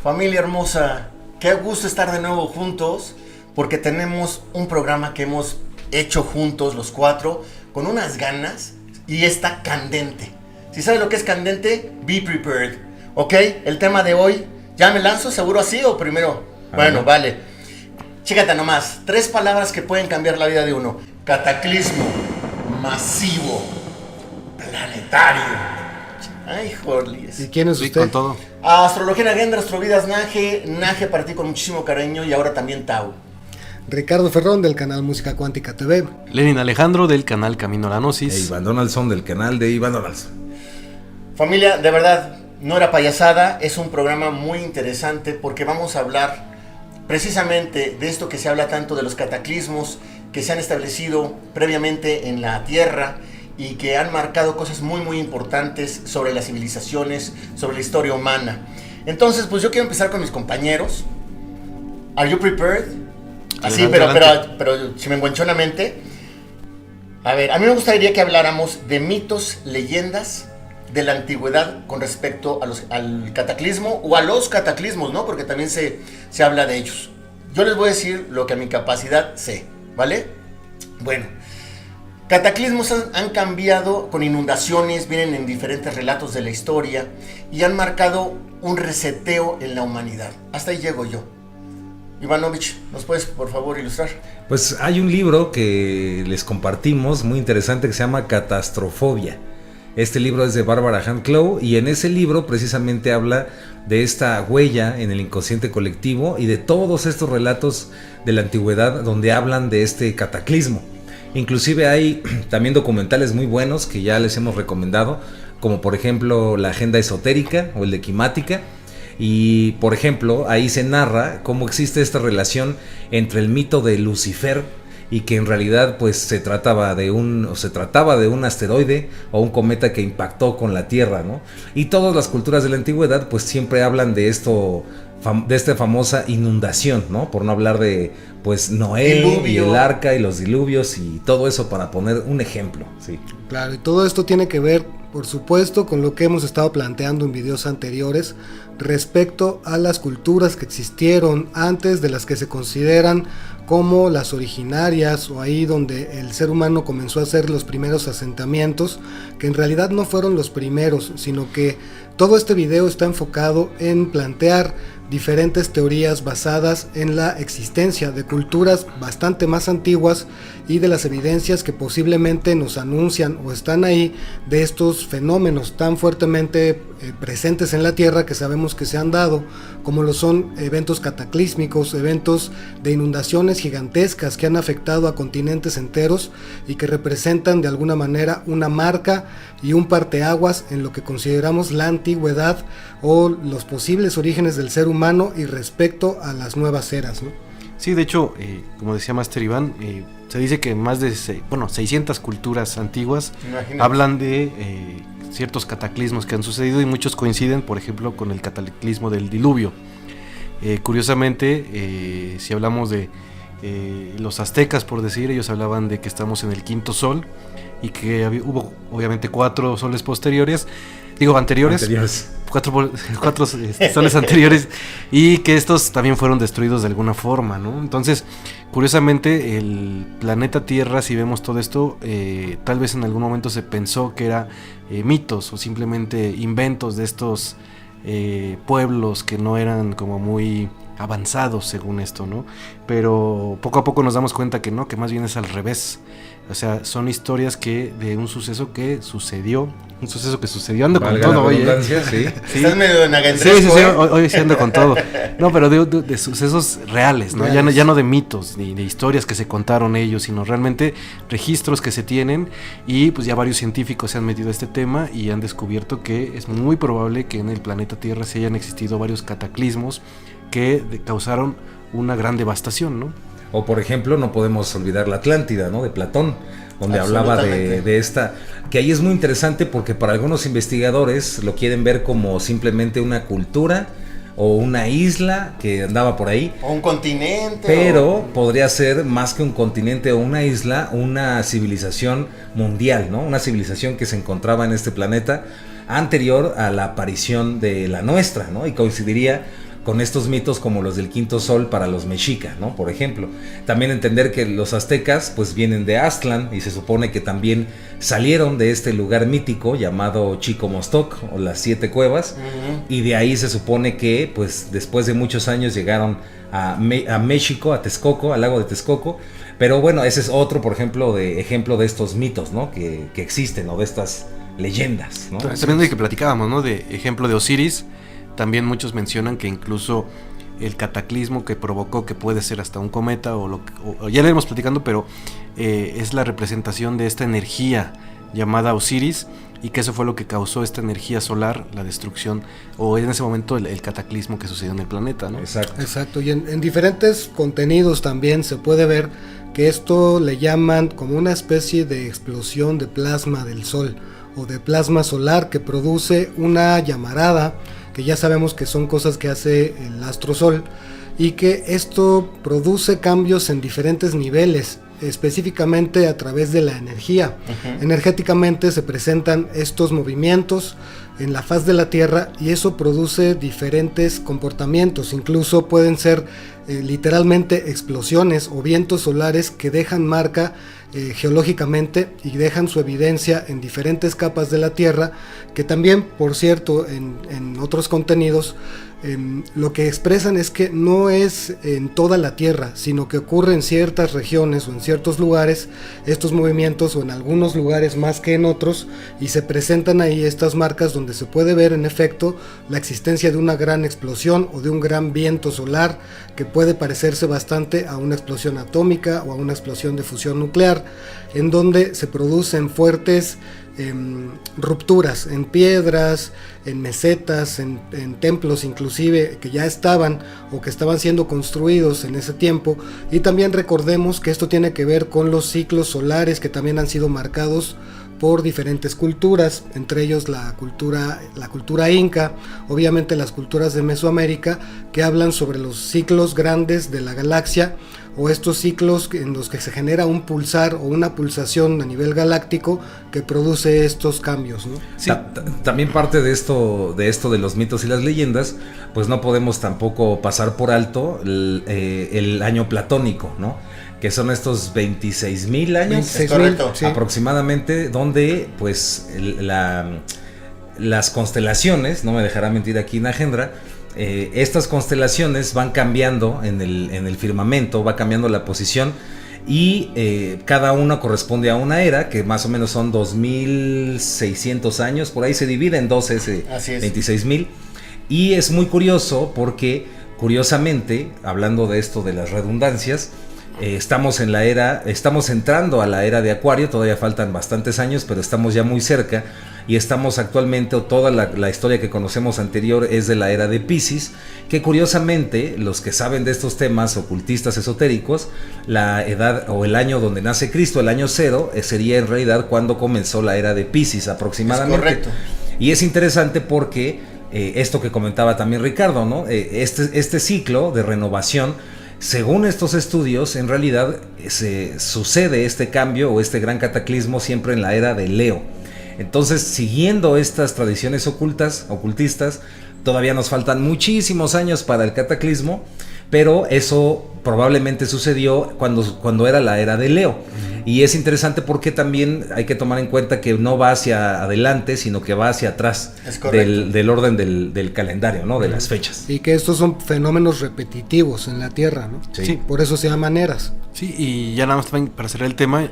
Familia hermosa, qué gusto estar de nuevo juntos, porque tenemos un programa que hemos hecho juntos los cuatro, con unas ganas, y está candente. Si sabes lo que es candente, be prepared, ¿ok? El tema de hoy, ¿ya me lanzo seguro así o primero? Bueno, vale. Chécate nomás, 3 palabras que pueden cambiar la vida de uno. Cataclismo, masivo, planetario. Ay, Jorlis. ¿Y quién es usted? Con todo. Astrología Nagendra, Astrovidas Naje para ti con muchísimo cariño, y ahora también Tau. Ricardo Ferrón del canal Música Cuántica TV. Lenin Alejandro del canal Camino a la E Gnosis. Iván Donaldson del canal de Iván Donaldson. Familia, de verdad, no era payasada, es un programa muy interesante porque vamos a hablar precisamente de esto que se habla tanto de los cataclismos que se han establecido previamente en la Tierra y que han marcado cosas muy muy importantes sobre las civilizaciones, sobre la historia humana. Entonces, pues yo quiero empezar con mis compañeros. Are you prepared? Así, pero si me enguenchó la mente. A ver, a mí me gustaría que habláramos de mitos, leyendas de la antigüedad con respecto a al cataclismo o a los cataclismos, ¿no? Porque también se habla de ellos. Yo les voy a decir lo que a mi capacidad sé, ¿vale? Bueno, cataclismos han cambiado con inundaciones, vienen en diferentes relatos de la historia y han marcado un reseteo en la humanidad. Hasta ahí llego yo. Ivanovich, ¿nos puedes por favor ilustrar? Pues hay un libro que les compartimos muy interesante que se llama Catastrofobia. Este libro es de Barbara Handclough y en ese libro precisamente habla de esta huella en el inconsciente colectivo y de todos estos relatos de la antigüedad donde hablan de este cataclismo. Inclusive hay también documentales muy buenos que ya les hemos recomendado, como por ejemplo La Agenda Esotérica o el de Quimática. Y por ejemplo ahí se narra cómo existe esta relación entre el mito de Lucifer y que en realidad pues se trataba de un asteroide o un cometa que impactó con la Tierra, ¿no? Y todas las culturas de la antigüedad pues siempre hablan de esto, de esta famosa inundación, ¿no? Por no hablar de pues Noé y el arca y los diluvios y todo eso, para poner un ejemplo, sí. Claro, y todo esto tiene que ver, por supuesto, con lo que hemos estado planteando en videos anteriores respecto a las culturas que existieron antes de las que se consideran como las originarias, o ahí donde el ser humano comenzó a hacer los primeros asentamientos, que en realidad no fueron los primeros, sino que todo este video está enfocado en plantear diferentes teorías basadas en la existencia de culturas bastante más antiguas y de las evidencias que posiblemente nos anuncian o están ahí de estos fenómenos tan fuertemente presentes en la Tierra que sabemos que se han dado, como lo son eventos cataclísmicos, eventos de inundaciones gigantescas que han afectado a continentes enteros y que representan de alguna manera una marca y un parteaguas en lo que consideramos la antigüedad o los posibles orígenes del ser humano y respecto a las nuevas eras, ¿no? Sí, de hecho, como decía Master Iván, se dice que más de 600 culturas antiguas hablan de ciertos cataclismos que han sucedido y muchos coinciden, por ejemplo, con el cataclismo del diluvio. Curiosamente, si hablamos de los aztecas, por decir, ellos hablaban de que estamos en el quinto sol y que hubo obviamente 4 soles anteriores. Cuatro soles anteriores, y que estos también fueron destruidos de alguna forma, ¿no? Entonces, curiosamente, el planeta Tierra, si vemos todo esto, tal vez en algún momento se pensó que era mitos o simplemente inventos de estos pueblos que no eran como muy avanzados según esto, ¿no? Pero poco a poco nos damos cuenta que no, que más bien es al revés. O sea, son historias que de un suceso que sucedió, ando con todo hoy, sí. Estás medio nagendresco, sí, hoy sí ando con todo. No, pero de sucesos reales, ¿no? Ya no de mitos ni de historias que se contaron ellos, sino realmente registros que se tienen, y pues ya varios científicos se han metido a este tema y han descubierto que es muy probable que en el planeta Tierra se hayan existido varios cataclismos que causaron una gran devastación, ¿no? O por ejemplo, no podemos olvidar la Atlántida, ¿no? De Platón, donde hablaba de esta, que ahí es muy interesante porque para algunos investigadores lo quieren ver como simplemente una cultura o una isla que andaba por ahí. O un continente. Pero podría ser más que un continente o una isla, una civilización mundial, ¿no? Una civilización que se encontraba en este planeta anterior a la aparición de la nuestra, ¿no? Y coincidiría con estos mitos como los del quinto sol para los mexica, ¿no? Por ejemplo. También entender que los aztecas pues vienen de Aztlán y se supone que también salieron de este lugar mítico llamado Chicomostoc o las 7 cuevas, y de ahí se supone que pues después de muchos años llegaron a México, a Texcoco, al lago de Texcoco. Pero bueno, ese es otro, por ejemplo, de estos mitos, ¿no? Que existen, ¿no? De estas leyendas, ¿no? También de que platicábamos, ¿no? De ejemplo de Osiris. También muchos mencionan que incluso el cataclismo que provocó, que puede ser hasta un cometa o ya lo iremos platicando, pero es la representación de esta energía llamada Osiris, y que eso fue lo que causó esta energía solar, la destrucción, o en ese momento el cataclismo que sucedió en el planeta, ¿no? Exacto, y en diferentes contenidos también se puede ver que esto le llaman como una especie de explosión de plasma del Sol o de plasma solar que produce una llamarada, que ya sabemos que son cosas que hace el astrosol, y que esto produce cambios en diferentes niveles, específicamente a través de la energía. Energéticamente se presentan estos movimientos en la faz de la Tierra y eso produce diferentes comportamientos, incluso pueden ser literalmente explosiones o vientos solares que dejan marca geológicamente y dejan su evidencia en diferentes capas de la Tierra, que también, por cierto, en otros contenidos lo que expresan es que no es en toda la Tierra, sino que ocurre en ciertas regiones o en ciertos lugares estos movimientos, o en algunos lugares más que en otros, y se presentan ahí estas marcas donde se puede ver en efecto la existencia de una gran explosión o de un gran viento solar que puede parecerse bastante a una explosión atómica o a una explosión de fusión nuclear, en donde se producen fuertes rupturas en piedras, en mesetas, en templos inclusive que ya estaban o que estaban siendo construidos en ese tiempo. Y también recordemos que esto tiene que ver con los ciclos solares que también han sido marcados por diferentes culturas, entre ellos la cultura inca, obviamente las culturas de Mesoamérica, que hablan sobre los ciclos grandes de la galaxia, o estos ciclos en los que se genera un pulsar o una pulsación a nivel galáctico que produce estos cambios, ¿no? Sí. También parte de esto de los mitos y las leyendas, pues no podemos tampoco pasar por alto el año platónico, ¿no? Que son estos 26,000 años, 26,000, sí, aproximadamente, donde pues las constelaciones, no me dejará mentir aquí Nagendra, estas constelaciones van cambiando en el firmamento, va cambiando la posición, y cada una corresponde a una era, que más o menos son 2,600 años, por ahí se divide en 12 ese 26,000, y es muy curioso porque, curiosamente, hablando de esto de las redundancias, estamos entrando a la era de Acuario, todavía faltan bastantes años, pero estamos ya muy cerca, y estamos actualmente, toda la historia que conocemos anterior es de la era de Piscis, que curiosamente, los que saben de estos temas ocultistas esotéricos, la edad o el año donde nace Cristo, el año 0, sería en realidad cuando comenzó la era de Piscis aproximadamente. Es correcto. Y es interesante porque esto que comentaba también Ricardo, ¿no? Este ciclo de renovación, según estos estudios, en realidad se sucede este cambio o este gran cataclismo siempre en la era de Leo. Entonces, siguiendo estas tradiciones ocultistas, todavía nos faltan muchísimos años para el cataclismo, pero eso probablemente sucedió cuando era la era de Leo. Y es interesante porque también hay que tomar en cuenta que no va hacia adelante, sino que va hacia atrás del orden del calendario, ¿no? De las fechas. Y que estos son fenómenos repetitivos en la Tierra, ¿no? Sí. Por eso se llaman eras. Sí, y ya nada más también para cerrar el tema,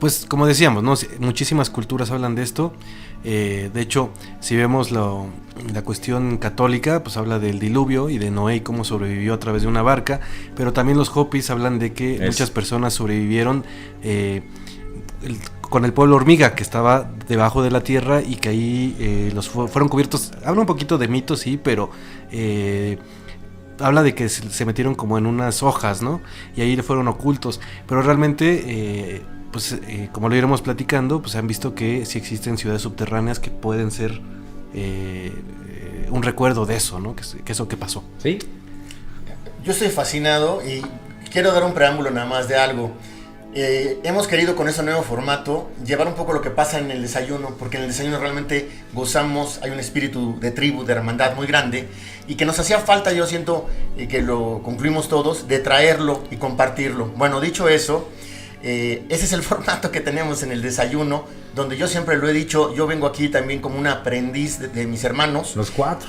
pues como decíamos, ¿no? Muchísimas culturas hablan de esto. De hecho, si vemos la cuestión católica, pues habla del diluvio y de Noé y cómo sobrevivió a través de una barca, pero también los Hopis hablan de que muchas personas sobrevivieron con el pueblo hormiga, que estaba debajo de la tierra y que ahí fueron cubiertos. Habla un poquito de mitos, sí, pero habla de que se metieron como en unas hojas, ¿no? Y ahí fueron ocultos, pero realmente... como lo iremos platicando, pues han visto que sí existen ciudades subterráneas que pueden ser un recuerdo de eso, ¿no? Que eso que pasó. Sí. Yo estoy fascinado y quiero dar un preámbulo nada más de algo. Hemos querido con ese nuevo formato llevar un poco lo que pasa en el desayuno, porque en el desayuno realmente gozamos, hay un espíritu de tribu, de hermandad muy grande, y que nos hacía falta, yo siento que lo concluimos todos, de traerlo y compartirlo. Bueno, dicho eso, ese es el formato que tenemos en el desayuno, donde yo siempre lo he dicho, yo vengo aquí también como un aprendiz de mis hermanos. Los 4.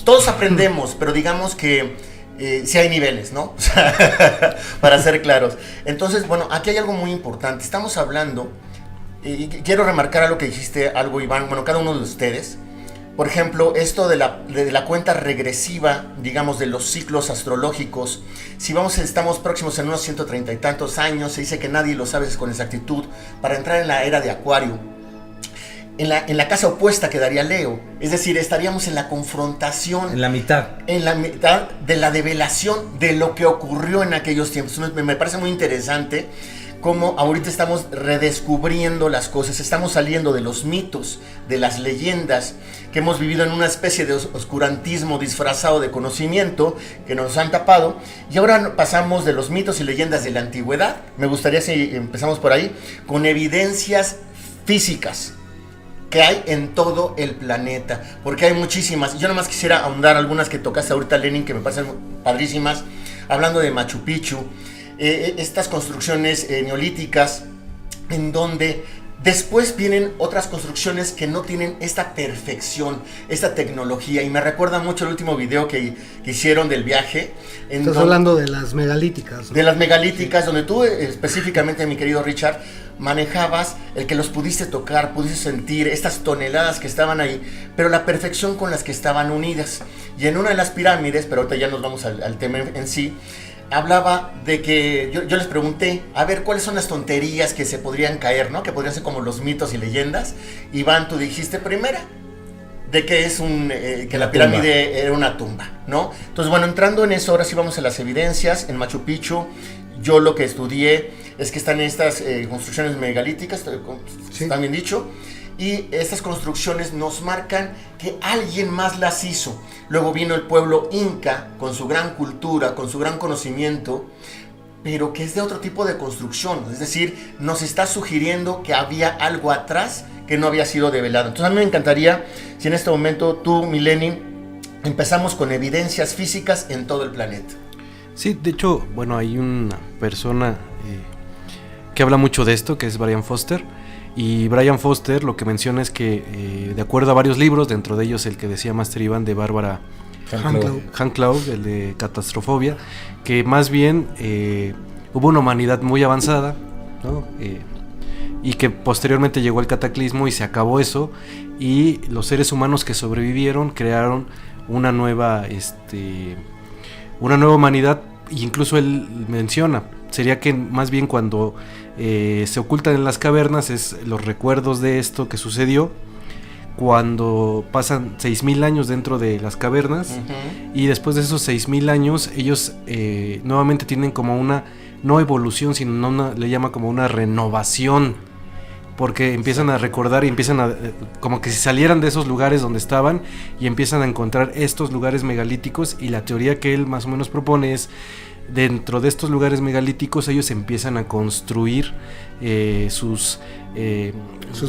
Todos aprendemos, pero digamos que sí hay niveles, ¿no? Para ser claros. Entonces, bueno, aquí hay algo muy importante. Estamos hablando, y quiero remarcar algo que dijiste, algo, Iván, bueno, cada uno de ustedes. Por ejemplo, esto de la cuenta regresiva, digamos, de los ciclos astrológicos. Si estamos próximos en unos 130 y tantos años, se dice que nadie lo sabe con exactitud, para entrar en la era de Acuario. En la casa opuesta quedaría Leo, es decir, estaríamos en la confrontación. En la mitad de la develación de lo que ocurrió en aquellos tiempos. Me parece muy interesante cómo ahorita estamos redescubriendo las cosas, estamos saliendo de los mitos, de las leyendas, que hemos vivido en una especie de oscurantismo disfrazado de conocimiento que nos han tapado, y ahora pasamos de los mitos y leyendas de la antigüedad. Me gustaría, si empezamos por ahí, con evidencias físicas que hay en todo el planeta, porque hay muchísimas. Yo nomás quisiera ahondar algunas que tocaste ahorita, Lenin, que me parecen padrísimas, hablando de Machu Picchu, estas construcciones neolíticas, en donde después vienen otras construcciones que no tienen esta perfección, esta tecnología, y me recuerda mucho el último video que hicieron del viaje. Estás hablando de las megalíticas, ¿no? De las megalíticas, donde tú específicamente, mi querido Richard, manejabas el que los pudiste tocar, pudiste sentir estas toneladas que estaban ahí, pero la perfección con las que estaban unidas. Y en una de las pirámides, pero ahorita ya nos vamos al tema en sí, hablaba de que yo les pregunté, a ver, ¿cuáles son las tonterías que se podrían caer, ¿no? Que podrían ser como los mitos y leyendas. Iván, tú dijiste primera, de que es que la pirámide era una tumba, ¿no? Entonces, bueno, entrando en eso, ahora sí vamos a las evidencias. En Machu Picchu, yo lo que estudié es que están estas construcciones megalíticas, sí, está bien dicho, y estas construcciones nos marcan que alguien más las hizo. Luego vino el pueblo inca con su gran cultura, con su gran conocimiento, pero que es de otro tipo de construcción, es decir, nos está sugiriendo que había algo atrás que no había sido develado. Entonces a mí me encantaría si en este momento tú, Mileni, empezamos con evidencias físicas en todo el planeta. Sí, de hecho, bueno, hay una persona que habla mucho de esto, que es Brian Foster. Y Brian Foster lo que menciona es que, de acuerdo a varios libros, dentro de ellos el que decía Master Iván, de Bárbara Hanclau, el de Catastrofobia, que más bien hubo una humanidad muy avanzada, ¿no? Y que posteriormente llegó el cataclismo y se acabó eso, y los seres humanos que sobrevivieron crearon una nueva humanidad. Y incluso él menciona, sería que más bien cuando se ocultan en las cavernas es los recuerdos de esto que sucedió cuando pasan 6,000 años dentro de las cavernas, y después de esos 6,000 años ellos nuevamente tienen como una no evolución, sino le llama como una renovación, porque empiezan a recordar y empiezan a como que si salieran de esos lugares donde estaban y empiezan a encontrar estos lugares megalíticos. Y la teoría que él más o menos propone es, dentro de estos lugares megalíticos ellos empiezan a construir sus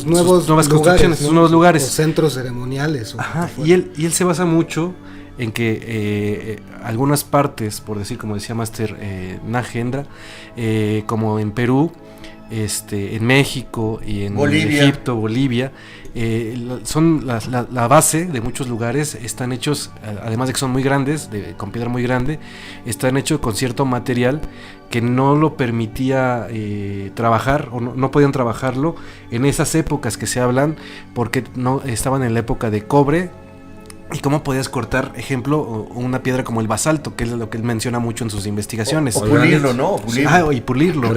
nuevas lugares, construcciones, ¿no? sus nuevos lugares, o centros ceremoniales. Ajá, y él se basa mucho en que algunas partes, por decir, como decía Master Nagendra, como en Perú, en México y en Egipto, Bolivia, son la base de muchos lugares. Están hechos, además de que son muy grandes, con piedra muy grande, están hechos con cierto material que no lo permitía trabajar, o no podían trabajarlo en esas épocas que se hablan, porque no estaban en la época de cobre. ¿Y cómo podías cortar, ejemplo, una piedra como el basalto, que es lo que él menciona mucho en sus investigaciones? O pulirlo, ¿no? Y pulirlo.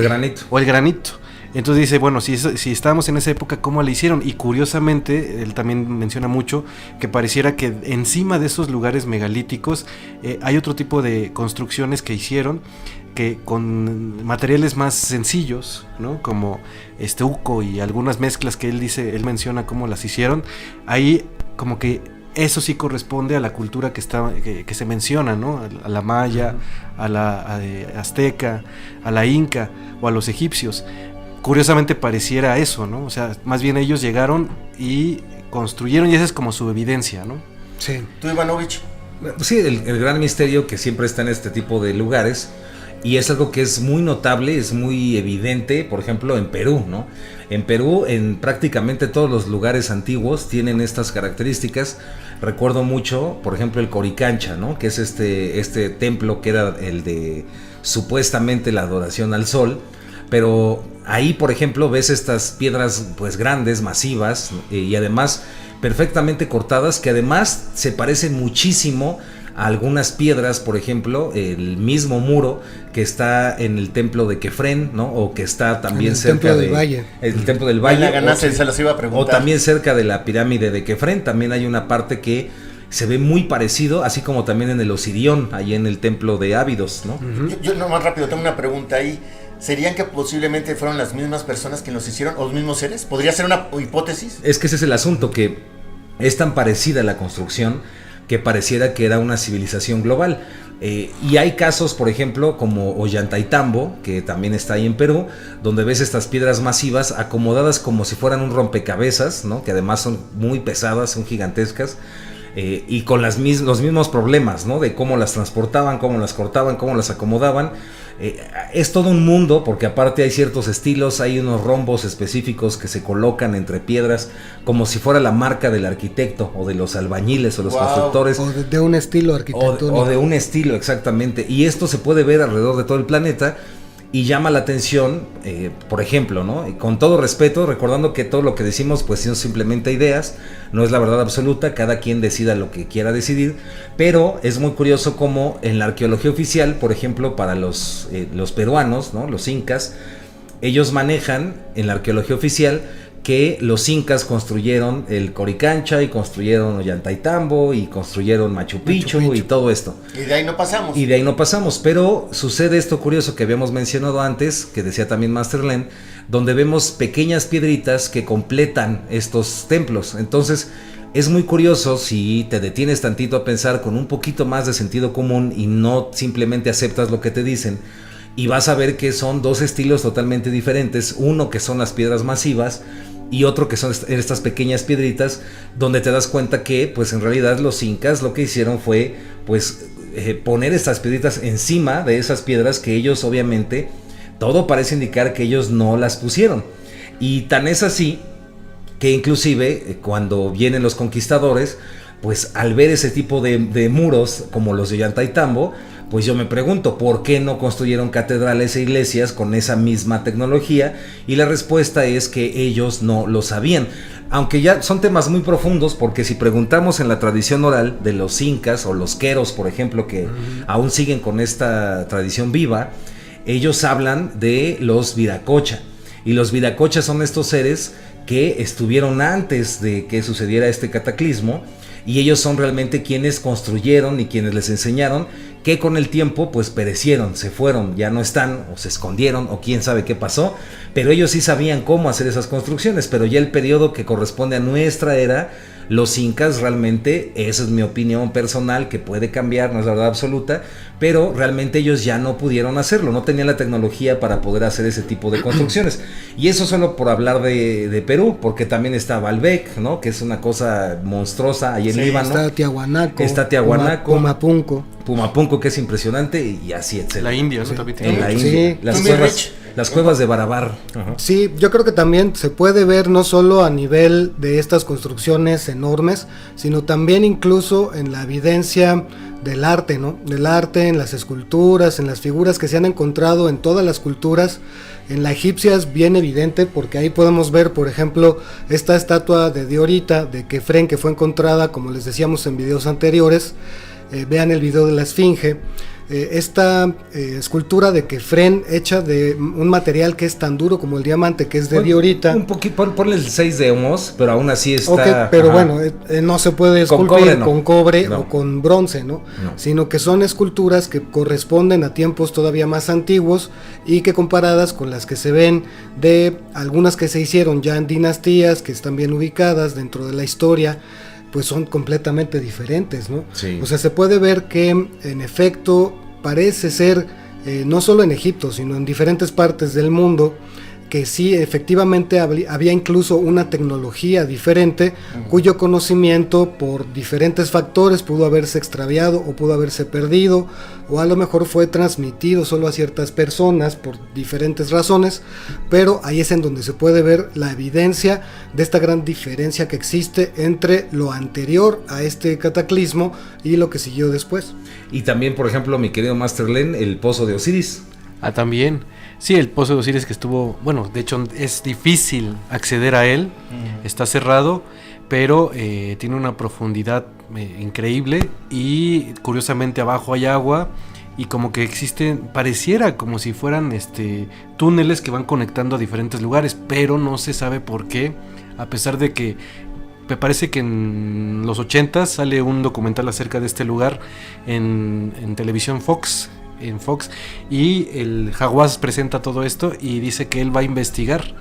O el granito. Entonces dice, bueno, si estábamos en esa época, ¿cómo la hicieron? Y curiosamente, él también menciona mucho que pareciera que encima de esos lugares megalíticos hay otro tipo de construcciones que hicieron, que con materiales más sencillos, ¿no? Como uco y algunas mezclas que él menciona cómo las hicieron. Ahí como que eso sí corresponde a la cultura que se menciona, ¿no? A la maya, a la azteca, a la inca o a los egipcios. Curiosamente pareciera eso, ¿no? O sea, más bien ellos llegaron y construyeron, y esa es como su evidencia, ¿no? Sí. ¿Tú, Ivanovich? Sí, el gran misterio que siempre está en este tipo de lugares, y es algo que es muy notable, es muy evidente, por ejemplo, en Perú, ¿no? En Perú, en prácticamente todos los lugares antiguos tienen estas características. Recuerdo mucho, por ejemplo, el Coricancha, ¿no? Que es este templo que era el de supuestamente la adoración al sol, pero ahí, por ejemplo, ves estas piedras pues grandes, masivas, y además perfectamente cortadas, que además se parecen muchísimo a algunas piedras, por ejemplo, el mismo muro que está en el templo de Quefren, ¿no? O que está también el cerca templo del Valle. El templo del Valle. La ganaste, se los iba a preguntar. O también cerca de la pirámide de Quefren, también hay una parte que se ve muy parecido, así como también en el Osirión, ahí en el templo de Ábidos, ¿no? Yo no, más rápido, tengo una pregunta ahí. ¿Serían que posiblemente fueron las mismas personas que los hicieron, o los mismos seres? ¿Podría ser una hipótesis? Es que ese es el asunto, que es tan parecida la construcción que pareciera que era una civilización global. Y hay casos, por ejemplo, como Ollantaytambo, que también está ahí en Perú, donde ves estas piedras masivas acomodadas como si fueran un rompecabezas, ¿no? Que además son muy pesadas, son gigantescas, y con los mismos problemas, ¿no? De cómo las transportaban, cómo las cortaban, cómo las acomodaban. Es todo un mundo, porque aparte hay ciertos estilos, hay unos rombos específicos que se colocan entre piedras como si fuera la marca del arquitecto o de los albañiles o los constructores, O de un estilo arquitectónico. o de un estilo, exactamente, y esto se puede ver alrededor de todo el planeta y llama la atención, por ejemplo, ¿no? Con todo respeto, recordando que todo lo que decimos pues son simplemente ideas, no es la verdad absoluta, cada quien decida lo que quiera decidir, pero es muy curioso cómo en la arqueología oficial, por ejemplo, para los peruanos, ¿no? Los incas, ellos manejan en la arqueología oficial que los incas construyeron el Coricancha y construyeron Ollantaytambo y construyeron Machu Picchu y todo esto. Y de ahí no pasamos. Y de ahí no pasamos, pero sucede esto curioso que habíamos mencionado antes, que decía también Master Len, donde vemos pequeñas piedritas que completan estos templos. Entonces es muy curioso si te detienes tantito a pensar con un poquito más de sentido común y no simplemente aceptas lo que te dicen, y vas a ver que son dos estilos totalmente diferentes, uno que son las piedras masivas y otro que son estas pequeñas piedritas, donde te das cuenta que pues en realidad los incas lo que hicieron fue pues poner estas piedritas encima de esas piedras que ellos obviamente, todo parece indicar que ellos no las pusieron, y tan es así que inclusive cuando vienen los conquistadores, pues al ver ese tipo de muros como los de Ollantaytambo, pues yo me pregunto, ¿por qué no construyeron catedrales e iglesias con esa misma tecnología? Y la respuesta es que ellos no lo sabían. Aunque ya son temas muy profundos, porque si preguntamos en la tradición oral de los incas o los queros, por ejemplo, que aún siguen con esta tradición viva, ellos hablan de los Viracocha. Y los Viracocha son estos seres que estuvieron antes de que sucediera este cataclismo, y ellos son realmente quienes construyeron y quienes les enseñaron, que con el tiempo pues perecieron, se fueron, ya no están, o se escondieron, o quién sabe qué pasó, pero ellos sí sabían cómo hacer esas construcciones. Pero ya el periodo que corresponde a nuestra era, los incas realmente, esa es mi opinión personal, que puede cambiar, no es la verdad absoluta, pero realmente ellos ya no pudieron hacerlo, no tenían la tecnología para poder hacer ese tipo de construcciones. Y eso solo por hablar de Perú, porque también está Baalbek, ¿no? Que es una cosa monstruosa ahí en Líbano. Está Tiahuanaco. Pumapunco, que es impresionante, y así, etc. La India, ¿no? Sí. También tiene En la mucho. India, Sí. las cuevas de Barabar. Sí, yo creo que también se puede ver no solo a nivel de estas construcciones enormes, sino también incluso en la evidencia del arte, ¿no? Del arte, en las esculturas, en las figuras que se han encontrado en todas las culturas. En la egipcia es bien evidente, porque ahí podemos ver, por ejemplo, esta estatua de Diorita, de Kefren, que fue encontrada, como les decíamos en videos anteriores. Vean el video de la Esfinge. Esta escultura de Kefren, hecha de un material que es tan duro como el diamante, que es de Diorita. Un poquito, ponle el 6 de Homos, pero aún así está... Okay, pero bueno, no se puede esculpir con cobre no. o con bronce, ¿no? Sino que son esculturas que corresponden a tiempos todavía más antiguos, y que comparadas con las que se ven de algunas que se hicieron ya en dinastías, que están bien ubicadas dentro de la historia, pues son completamente diferentes, ¿no? Sí. O sea, se puede ver que en efecto parece ser, no solo en Egipto, sino en diferentes partes del mundo, que sí, efectivamente había incluso una tecnología diferente, cuyo conocimiento por diferentes factores pudo haberse extraviado o pudo haberse perdido, o a lo mejor fue transmitido solo a ciertas personas por diferentes razones, pero ahí es en donde se puede ver la evidencia de esta gran diferencia que existe entre lo anterior a este cataclismo y lo que siguió después. Y también, por ejemplo, mi querido Master Len, el pozo de Osiris. Ah, también. Sí, el pozo de Osiris que estuvo, bueno, de hecho es difícil acceder a él, está cerrado, pero tiene una profundidad increíble y curiosamente abajo hay agua y como que existen, pareciera como si fueran túneles que van conectando a diferentes lugares, pero no se sabe por qué, a pesar de que me parece que en los 80 sale un documental acerca de este lugar en televisión Fox, y el Hawass presenta todo esto y dice que él va a investigar.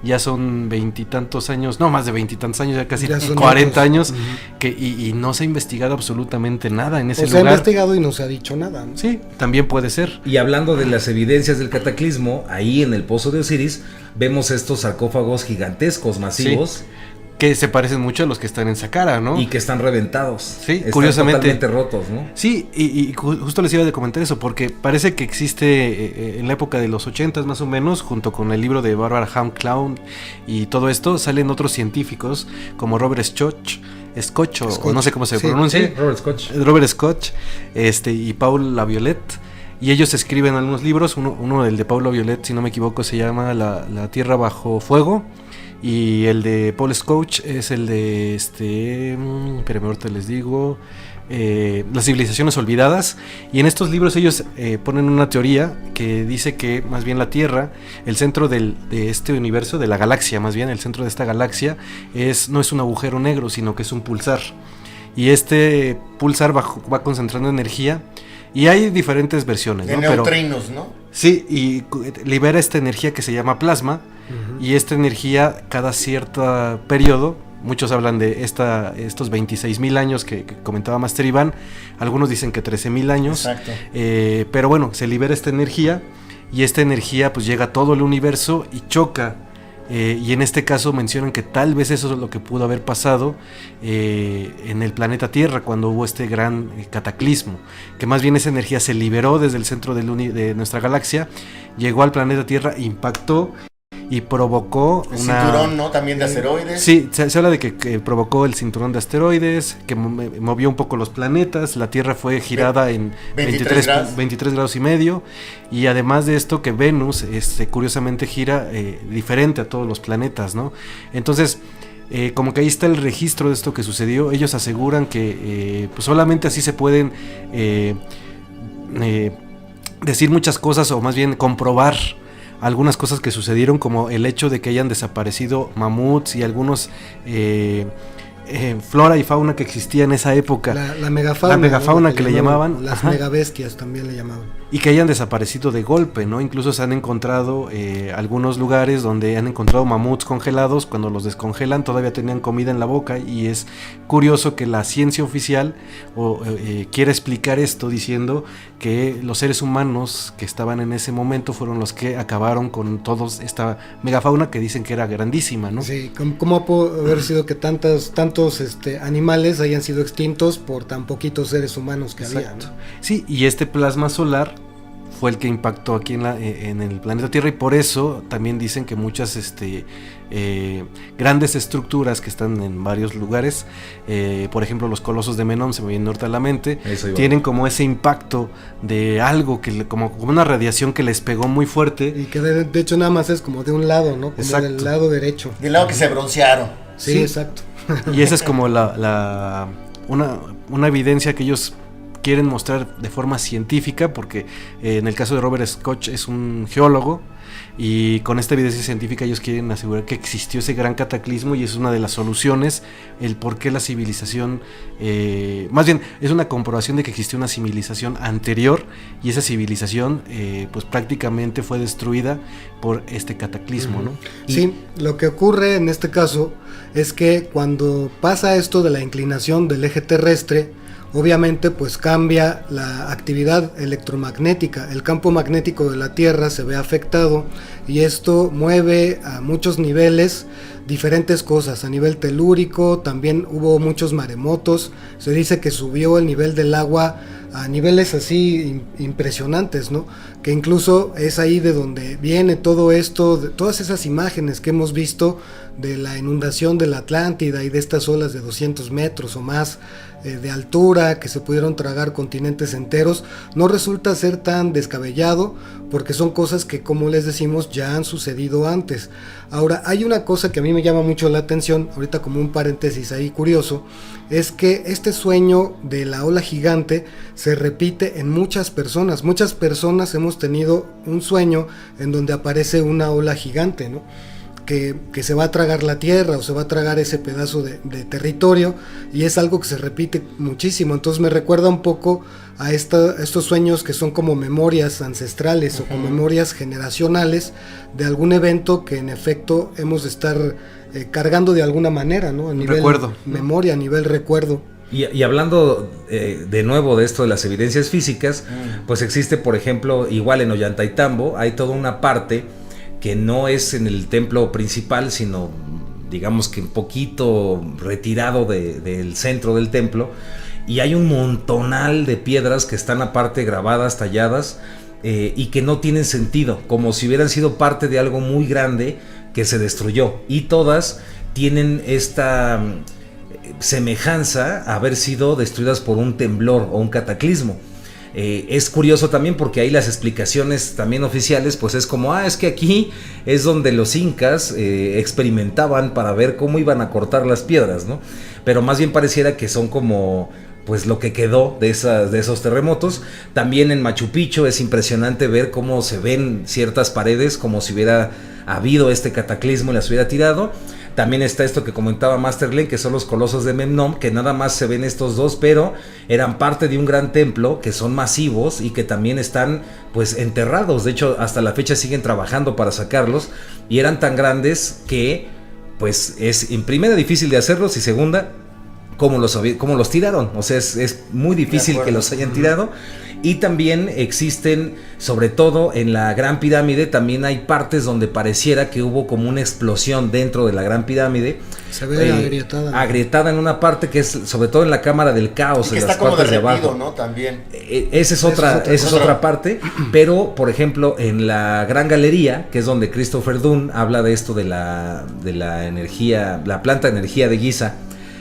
Ya son veintitantos años, no más de veintitantos años, ya casi 40 años, y no se ha investigado absolutamente nada en ese lugar. Se ha investigado y no se ha dicho nada, ¿no? Sí, también puede ser. Y hablando de las evidencias del cataclismo, ahí en el pozo de Osiris vemos estos sarcófagos gigantescos, masivos. Sí, que se parecen mucho a los que están en Saqqara, ¿no? Y que están reventados. Sí, están curiosamente. Totalmente rotos, ¿no? Sí, y justo les iba a comentar eso, porque parece que existe en la época de los 80s más o menos, junto con el libro de Barbara Ham Clown y todo esto, salen otros científicos como Robert Scotch, o no sé cómo se pronuncia. Sí, Robert Scotch, y Paul Laviolette. Y ellos escriben algunos libros, uno el de Paul Laviolette, si no me equivoco, se llama La Tierra Bajo Fuego. Y el de Paul Scotch es el de espérame, ahorita les digo, Las civilizaciones olvidadas. Y en estos libros ellos ponen una teoría que dice que más bien la Tierra, el centro de este universo, de la galaxia más bien, el centro de esta galaxia no es un agujero negro, sino que es un pulsar. Y este pulsar va concentrando energía. Y hay diferentes versiones, de ¿no? neutrinos, ¿no? Sí, y libera esta energía que se llama plasma. Y esta energía, cada cierto periodo, muchos hablan de estos 26.000 años que comentaba Master Iván, algunos dicen que 13.000 años. Exacto. Pero bueno, se libera esta energía y esta energía pues llega a todo el universo y choca. Y en este caso mencionan que tal vez eso es lo que pudo haber pasado en el planeta Tierra cuando hubo este gran cataclismo, que más bien esa energía se liberó desde el centro de nuestra galaxia, llegó al planeta Tierra, impactó y provocó cinturón, ¿no? También de asteroides. Sí, se habla de que provocó el cinturón de asteroides, que movió un poco los planetas, la Tierra fue girada en 23 grados y medio, y además de esto que Venus curiosamente gira diferente a todos los planetas, ¿no? Entonces, como que ahí está el registro de esto que sucedió. Ellos aseguran que pues solamente así se pueden decir muchas cosas, o más bien comprobar algunas cosas que sucedieron, como el hecho de que hayan desaparecido mamuts y algunos flora y fauna que existía en esa época. La megafauna. La megafauna que le llamaban. Las megabestias también le llamaban. Y que hayan desaparecido de golpe, ¿no? Incluso se han encontrado algunos lugares donde han encontrado mamuts congelados. Cuando los descongelan todavía tenían comida en la boca, y es curioso que la ciencia oficial quiera explicar esto diciendo que los seres humanos que estaban en ese momento fueron los que acabaron con toda esta megafauna que dicen que era grandísima, ¿no? Sí, ¿cómo puede haber sido que tantos animales hayan sido extintos por tan poquitos seres humanos que había, ¿no? Sí, y este plasma solar fue el que impactó aquí en el planeta Tierra, y por eso también dicen que muchas grandes estructuras que están en varios lugares, por ejemplo los colosos de Menón, se me viene ahorita a la mente, tienen como ese impacto de algo que como una radiación que les pegó muy fuerte, y que de hecho nada más es como de un lado, ¿no? Como exacto, del lado derecho, del lado que se broncearon. sí. Exacto. Y esa es como una evidencia que ellos quieren mostrar de forma científica, porque en el caso de Robert Schoch es un geólogo, y con esta evidencia científica ellos quieren asegurar que existió ese gran cataclismo, y es una de las soluciones, el por qué la civilización, más bien es una comprobación de que existió una civilización anterior, y esa civilización pues prácticamente fue destruida por este cataclismo, ¿no? Sí, lo que ocurre en este caso es que cuando pasa esto de la inclinación del eje terrestre, obviamente pues cambia la actividad electromagnética, el campo magnético de la Tierra se ve afectado, y esto mueve a muchos niveles diferentes cosas. A nivel telúrico también hubo muchos maremotos, se dice que subió el nivel del agua a niveles así impresionantes, ¿no? Que incluso es ahí de donde viene todo esto, de todas esas imágenes que hemos visto de la inundación de la Atlántida y de estas olas de 200 metros o más de altura que se pudieron tragar continentes enteros. No resulta ser tan descabellado, porque son cosas que, como les decimos, ya han sucedido antes. Ahora, hay una cosa que a mí me llama mucho la atención, ahorita como un paréntesis ahí curioso, es que este sueño de la ola gigante se repite en muchas personas. Muchas personas hemos tenido un sueño en donde aparece una ola gigante, ¿no? Que se va a tragar la tierra o se va a tragar ese pedazo de territorio, y es algo que se repite muchísimo. Entonces me recuerda un poco a estos sueños que son como memorias ancestrales o como memorias generacionales de algún evento que en efecto hemos de estar cargando de alguna manera, ¿no? A nivel recuerdo, memoria, a nivel recuerdo. Y hablando de nuevo de esto de las evidencias físicas, pues existe, por ejemplo, igual en Ollantaytambo hay toda una parte que no es en el templo principal, sino digamos que un poquito retirado del centro del templo, y hay un montonal de piedras que están aparte grabadas, talladas, y que no tienen sentido, como si hubieran sido parte de algo muy grande que se destruyó, y todas tienen esta semejanza a haber sido destruidas por un temblor o un cataclismo. Es curioso también porque ahí las explicaciones también oficiales pues es como, es que aquí es donde los incas experimentaban para ver cómo iban a cortar las piedras, ¿no? Pero más bien pareciera que son como pues lo que quedó de esos terremotos. También en Machu Picchu es impresionante ver cómo se ven ciertas paredes como si hubiera habido este cataclismo y las hubiera tirado. También está esto que comentaba Masterlane, que son los colosos de Memnon, que nada más se ven estos dos, pero eran parte de un gran templo, que son masivos y que también están pues enterrados. De hecho, hasta la fecha siguen trabajando para sacarlos, y eran tan grandes que pues es en primera difícil de hacerlos, y segunda, cómo los tiraron. O sea, es muy difícil que los hayan tirado. Y también existen, sobre todo en la Gran Pirámide, también hay partes donde pareciera que hubo como una explosión dentro de la Gran Pirámide. Se ve agrietada. Agrietada en una parte que es, sobre todo en la Cámara del Caos, en las partes de abajo, ¿no? También. Esa es otra parte. Pero, por ejemplo, en la Gran Galería, que es donde Christopher Dunn habla de esto de la energía, la planta de energía de Giza,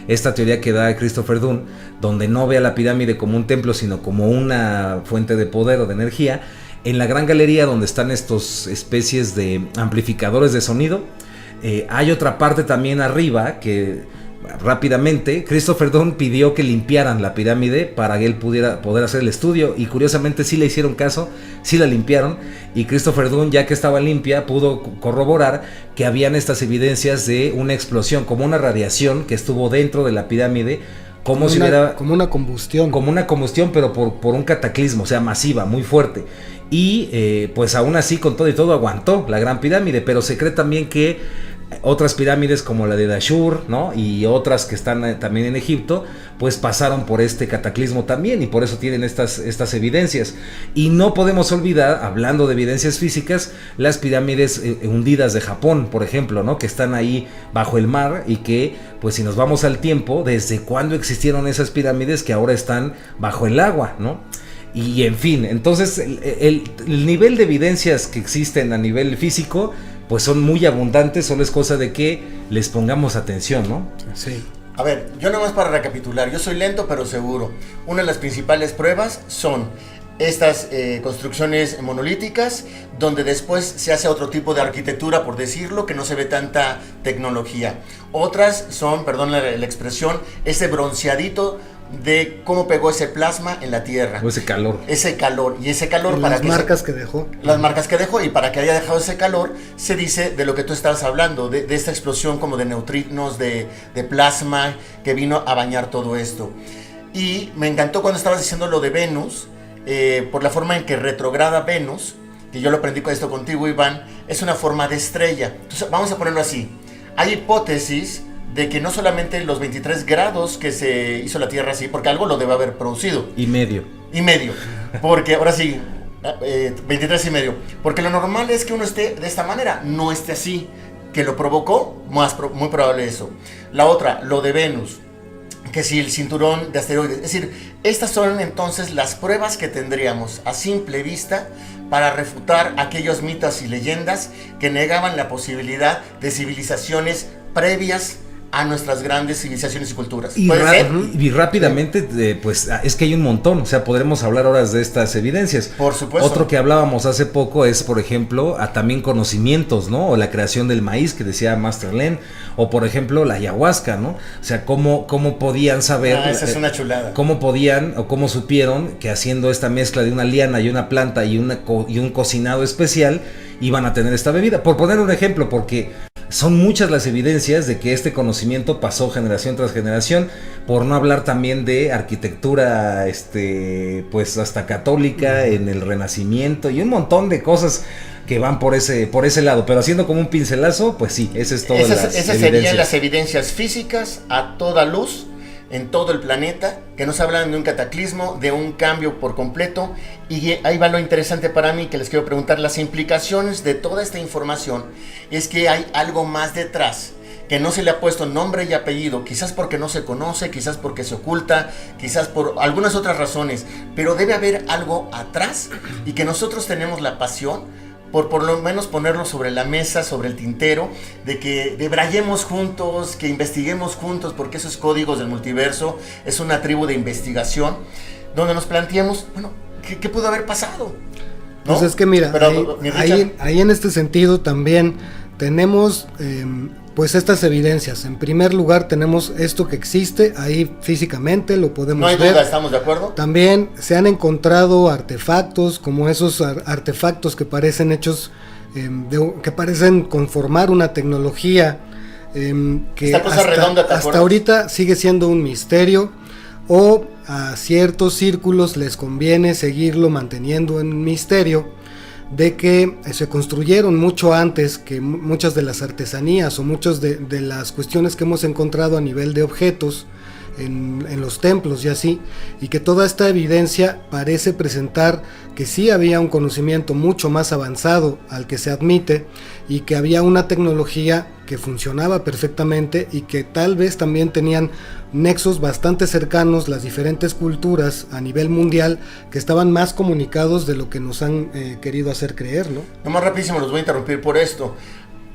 esta teoría que da Christopher Dunn, donde no ve a la pirámide como un templo, sino como una fuente de poder o de energía. En la Gran Galería, donde están estos especies de amplificadores de sonido, hay otra parte también arriba que rápidamente Christopher Dunn pidió que limpiaran la pirámide para que él poder hacer el estudio, y curiosamente sí le hicieron caso, sí la limpiaron, y Christopher Dunn, ya que estaba limpia, pudo corroborar que habían estas evidencias de una explosión, como una radiación que estuvo dentro de la pirámide, como una combustión, pero por un cataclismo, o sea, masiva, muy fuerte. Y pues aún así, con todo y todo, aguantó la Gran Pirámide, pero se cree también que otras pirámides como la de Dashur, ¿no? Y otras que están también en Egipto, pues pasaron por este cataclismo también, y por eso tienen estas evidencias. Y no podemos olvidar, hablando de evidencias físicas, las pirámides hundidas de Japón, por ejemplo, ¿no? Que están ahí bajo el mar, y que, pues si nos vamos al tiempo, ¿desde cuándo existieron esas pirámides que ahora están bajo el agua, ¿no? Y en fin, entonces el nivel de evidencias que existen a nivel físico pues son muy abundantes, solo es cosa de que les pongamos atención, ¿no? Sí. A ver, yo nada más para recapitular, yo soy lento pero seguro. Una de las principales pruebas son estas construcciones monolíticas, donde después se hace otro tipo de arquitectura, por decirlo, que no se ve tanta tecnología. Otras son, perdón la expresión, ese bronceadito de cómo pegó ese plasma en la Tierra. O ese calor. Ese calor. Y ese calor Y para las que marcas que dejó. las marcas que dejó, y para que haya dejado ese calor, se dice de lo que tú estabas hablando, de esta explosión como de neutrinos, de plasma, que vino a bañar todo esto. Y me encantó cuando estabas diciendo lo de Venus, por la forma en que retrograda Venus, que yo lo aprendí con esto contigo, Iván, es una forma de estrella. Entonces, vamos a ponerlo así. Hay hipótesis de que no solamente los 23 grados que se hizo la Tierra así, porque algo lo debe haber producido. Y medio. Porque ahora sí, 23 y medio. Porque lo normal es que uno esté de esta manera, no esté así. Que lo provocó, muy probable eso. La otra, lo de Venus, que si el cinturón de asteroides. Es decir, estas son entonces las pruebas que tendríamos a simple vista para refutar aquellos mitos y leyendas que negaban la posibilidad de civilizaciones previas a nuestras grandes civilizaciones y culturas. Y, ¿Puede ser? y rápidamente, pues es que hay un montón, o sea, podremos hablar horas de estas evidencias. Por supuesto. Otro que hablábamos hace poco es, por ejemplo, también conocimientos, ¿no? O la creación del maíz, que decía Master Len, o por ejemplo, la ayahuasca, ¿no? O sea, cómo podían saber... esa es una chulada. Cómo podían, o cómo supieron que haciendo esta mezcla de una liana y una planta y un cocinado especial, iban a tener esta bebida. Por poner un ejemplo, porque... son muchas las evidencias de que este conocimiento pasó generación tras generación, por no hablar también de arquitectura, pues hasta católica, en el Renacimiento, y un montón de cosas que van por ese lado, pero haciendo como un pincelazo, pues sí, ese es todo. Esas serían las evidencias físicas a toda luz en todo el planeta, que nos hablan de un cataclismo, de un cambio por completo. Y ahí va lo interesante para mí, que les quiero preguntar. Las implicaciones de toda esta información es que hay algo más detrás, que no se le ha puesto nombre y apellido, quizás porque no se conoce, quizás porque se oculta, quizás por algunas otras razones, pero debe haber algo atrás, y que nosotros tenemos la pasión por lo menos ponerlo sobre la mesa, sobre el tintero, de que debrayemos juntos, que investiguemos juntos, porque esos códigos del multiverso es una tribu de investigación, donde nos planteemos, bueno, ¿qué pudo haber pasado? ¿No? Pues es que mira, Pero, ahí en este sentido también tenemos pues estas evidencias. En primer lugar tenemos esto que existe ahí físicamente, lo podemos ver. No hay duda, ¿estamos de acuerdo? También se han encontrado artefactos, como esos artefactos que parecen hechos, que parecen conformar una tecnología que esta cosa redonda, ¿te hasta acuerdas? ahorita sigue siendo un misterio, o a ciertos círculos les conviene seguirlo manteniendo en misterio, de que se construyeron mucho antes que muchas de las artesanías o muchas de las cuestiones que hemos encontrado a nivel de objetos en los templos y así, y que toda esta evidencia parece presentar que sí había un conocimiento mucho más avanzado al que se admite, y que había una tecnología que funcionaba perfectamente, y que tal vez también tenían nexos bastante cercanos las diferentes culturas a nivel mundial, que estaban más comunicados de lo que nos han querido hacer creer, ¿no? Nomás rapidísimo, los voy a interrumpir por esto.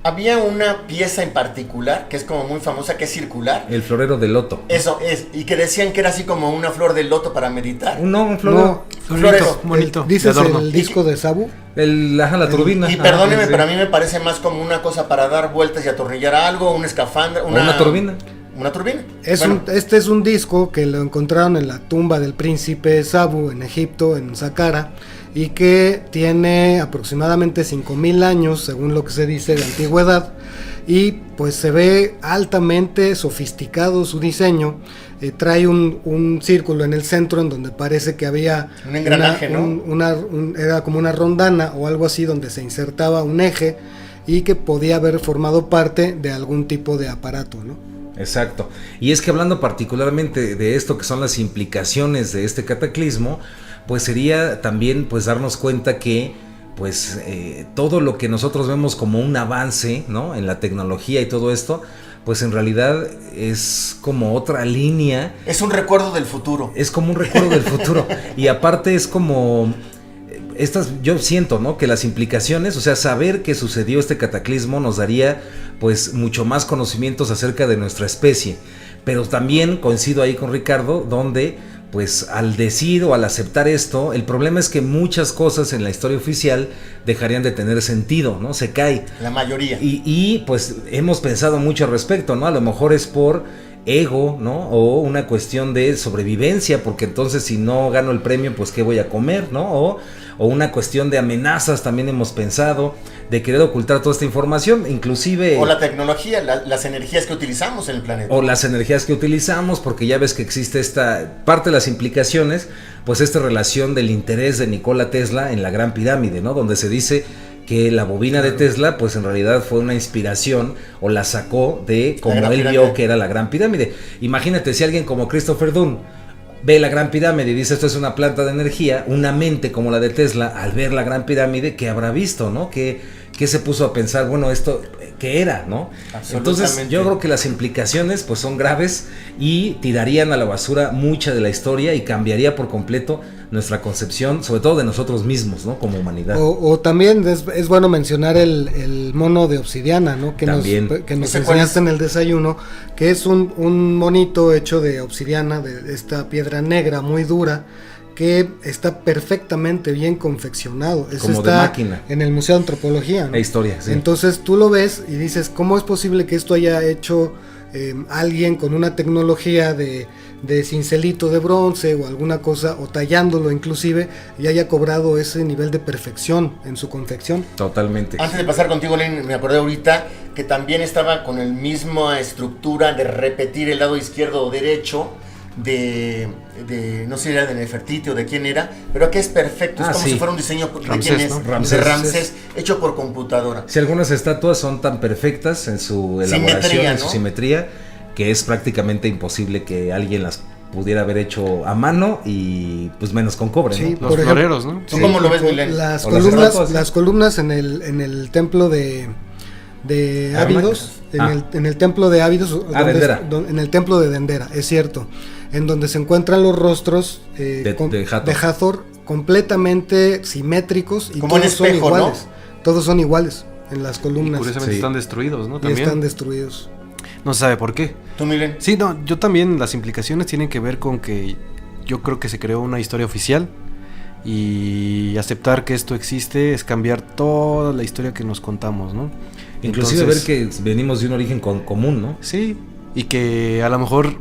Había una pieza en particular que es como muy famosa, que es circular. El florero de loto. Eso es, y que decían que era así como una flor de loto para meditar. Un florero. Florero. Bonito. ¿Dices de adorno. el disco de Sabu? La turbina. Y perdóneme, sí. pero a mí me parece más como una cosa para dar vueltas y atornillar algo, un escafandra, Una turbina. Una turbina. Este es un disco que lo encontraron en la tumba del príncipe Sabu en Egipto, en Saqqara, y que tiene aproximadamente 5000 años, según lo que se dice, de antigüedad, y pues se ve altamente sofisticado su diseño. Trae un círculo en el centro en donde parece que había un engranaje, era como una rondana o algo así, donde se insertaba un eje, y que podía haber formado parte de algún tipo de aparato, ¿no? Exacto. Y es que hablando particularmente de esto que son las implicaciones de este cataclismo, pues sería también pues darnos cuenta que pues todo lo que nosotros vemos como un avance, ¿no?, en la tecnología y todo esto, pues en realidad es como otra línea. Es un recuerdo del futuro. Es como un recuerdo del futuro. Y aparte es como... yo siento, ¿no?, que las implicaciones, o sea, saber que sucedió este cataclismo nos daría pues mucho más conocimientos acerca de nuestra especie. pero también coincido ahí con Ricardo, donde pues al decir o al aceptar esto, el problema es que muchas cosas en la historia oficial dejarían de tener sentido, ¿no? Se cae. La mayoría. Y pues hemos pensado mucho al respecto, ¿no? A lo mejor es por ego, ¿no? O una cuestión de sobrevivencia, porque entonces si no gano el premio, pues ¿qué voy a comer, ¿no? O una cuestión de amenazas, también hemos pensado, de querer ocultar toda esta información, inclusive... O la tecnología, las energías que utilizamos en el planeta. O las energías que utilizamos, porque ya ves que existe esta parte de las implicaciones, pues esta relación del interés de Nikola Tesla en la Gran Pirámide, ¿no? Donde se dice que la bobina de Tesla, pues en realidad fue una inspiración o la sacó de como él vio que era la Gran Pirámide. Imagínate si alguien como Christopher Dunn ve la Gran Pirámide y dice esto es una planta de energía, una mente como la de Tesla, al ver la Gran Pirámide, ¿qué habrá visto, no? ¿Qué se puso a pensar? Bueno, esto, ¿qué era, no? Entonces yo creo que las implicaciones pues son graves y tirarían a la basura mucha de la historia y cambiaría por completo nuestra concepción, sobre todo de nosotros mismos, ¿no? Como humanidad. O también es bueno mencionar el mono de obsidiana, ¿no? Que nos enseñaste en el desayuno, que es un monito hecho de obsidiana, de esta piedra negra muy dura, que está perfectamente bien confeccionado. Eso como está de máquina. En el Museo de Antropología, ¿no? La historia, sí. Entonces tú lo ves y dices, ¿cómo es posible que esto haya hecho alguien con una tecnología de cincelito de bronce o alguna cosa, o tallándolo inclusive, y haya cobrado ese nivel de perfección en su confección? Totalmente. Antes de pasar contigo, Len, me acordé ahorita que también estaba con la misma estructura de repetir el lado izquierdo o derecho de no sé si era de Nefertiti o de quién era, pero aquí es perfecto, es como si fuera un diseño de Ramsés, quién es, ¿no? Ramsés, hecho por computadora. Si algunas estatuas son tan perfectas en su elaboración, Simetría, en su ¿no? simetría, que es prácticamente imposible que alguien las pudiera haber hecho a mano y pues menos con cobre, Sí, ¿no? Los floreros, ¿no? ¿Tú cómo lo ves, Milen? Las O las columnas, estatuas, ¿sí? las columnas en el templo de Ávidos, en el templo de Ávidos, en el templo de Dendera, es cierto, en donde se encuentran los rostros de Hathor completamente simétricos y como todos en espejo, son iguales, ¿no? Todos son iguales en las columnas. Y curiosamente están destruidos, ¿no? Y También están destruidos. no se sabe por qué. ¿Tú, Milen? Sí, no, yo también, las implicaciones tienen que ver con que yo creo que se creó una historia oficial y aceptar que esto existe es cambiar toda la historia que nos contamos, ¿no? Inclusive ver que venimos de un origen común, ¿no? Sí, y que a lo mejor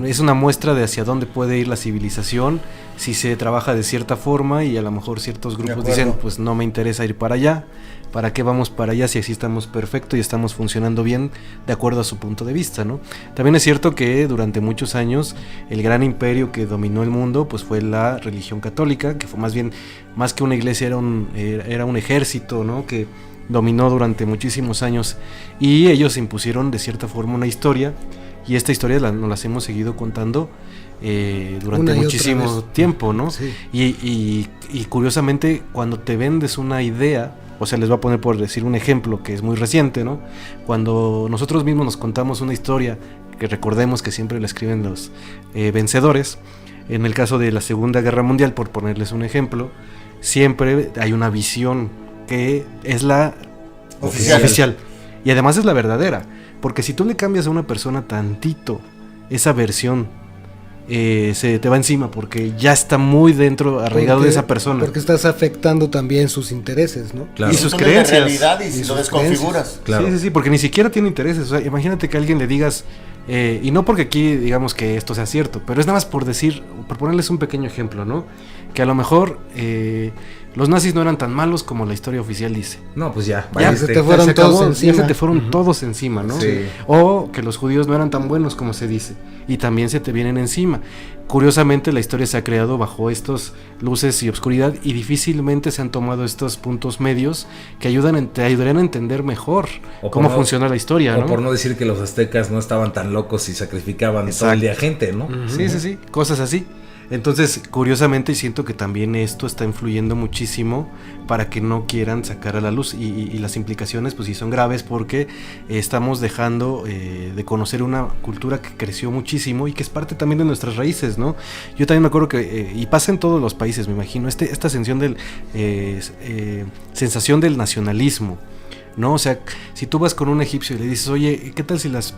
es una muestra de hacia dónde puede ir la civilización si se trabaja de cierta forma, y a lo mejor ciertos grupos dicen, pues no me interesa ir para allá, ¿para qué vamos para allá si así estamos perfecto y estamos funcionando bien de acuerdo a su punto de vista, ¿no? También es cierto que durante muchos años el gran imperio que dominó el mundo pues fue la religión católica, que fue más que una iglesia, era un ejército, ¿no? Que dominó durante muchísimos años, y ellos impusieron de cierta forma una historia, y esta historia nos las hemos seguido contando durante muchísimo tiempo, ¿no? Sí. Y curiosamente, cuando te vendes una idea, o sea, les voy a poner por decir un ejemplo que es muy reciente, ¿no? Cuando nosotros mismos nos contamos una historia, que recordemos que siempre la escriben los vencedores, en el caso de la Segunda Guerra Mundial, por ponerles un ejemplo, siempre hay una visión que es la oficial, y además es la verdadera, porque si tú le cambias a una persona tantito esa versión, se te va encima porque ya está muy dentro, arraigado de esa persona. Porque estás afectando también sus intereses, ¿no? Claro. Y sus La creencias. realidad y lo desconfiguras. Claro. Sí, porque ni siquiera tiene intereses. O sea, imagínate que a alguien le digas, y no porque aquí digamos que esto sea cierto, pero es nada más por decir, por ponerles un pequeño ejemplo, ¿no? Que a lo mejor los nazis no eran tan malos como la historia oficial dice. No, pues ya se te fueron todos encima. Ya se te fueron todos encima, ¿no? Sí. O que los judíos no eran tan buenos como se dice, y también se te vienen encima. Curiosamente, la historia se ha creado bajo estos luces y obscuridad, y difícilmente se han tomado estos puntos medios que te ayudarían a entender mejor cómo funciona la historia, o ¿no? por no decir que los aztecas no estaban tan locos y sacrificaban todo el día gente, ¿no? Sí, cosas así. Entonces, curiosamente, siento que también esto está influyendo muchísimo para que no quieran sacar a la luz, y las implicaciones pues sí son graves, porque estamos dejando de conocer una cultura que creció muchísimo y que es parte también de nuestras raíces, ¿no? Yo también me acuerdo que, y pasa en todos los países, me imagino, esta sensación sensación del nacionalismo, ¿no? O sea, si tú vas con un egipcio y le dices, oye, ¿qué tal si las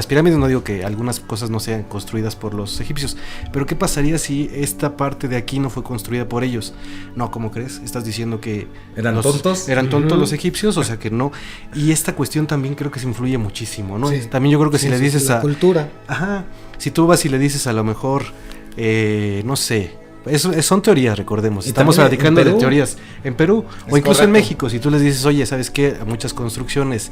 pirámides, no digo que algunas cosas no sean construidas por los egipcios, pero qué pasaría si esta parte de aquí no fue construida por ellos? No, ¿cómo crees? Estás diciendo que ¿Eran tontos? Eran tontos los egipcios, o sea que no. Y esta cuestión también creo que se influye muchísimo, ¿no? Sí. También yo creo que si le dices la cultura. Ajá, si tú vas y le dices a lo mejor, no sé, son teorías, recordemos. Y Estamos también platicando en de Perú. teorías en Perú o incluso correcto. en México. Si tú les dices, oye, ¿sabes qué? Muchas construcciones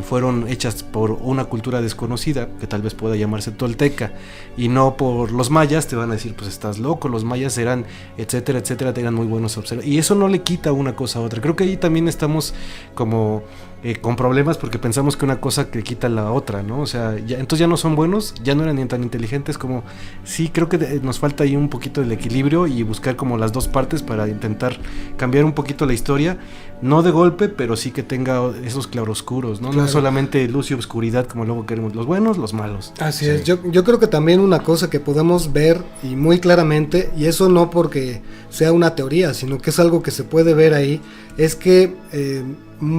fueron hechas por una cultura desconocida, que tal vez pueda llamarse tolteca, y no por los mayas, te van a decir, pues estás loco, los mayas eran, etcétera, etcétera, eran muy buenos observadores. Y eso no le quita una cosa a otra. Creo que ahí también estamos como con problemas porque pensamos que una cosa que quita la otra, ¿no? O sea, entonces ya no son buenos, ya no eran ni tan inteligentes como... Sí, creo que nos falta ahí un poquito del equilibrio y buscar como las dos partes para intentar cambiar un poquito la historia, no de golpe, pero sí que tenga esos claroscuros, ¿no? Claro. No solamente luz y obscuridad como luego queremos, los buenos, los malos. Así Sí. es, yo creo que también una cosa que podemos ver y muy claramente, y eso no porque sea una teoría, sino que es algo que se puede ver ahí, es que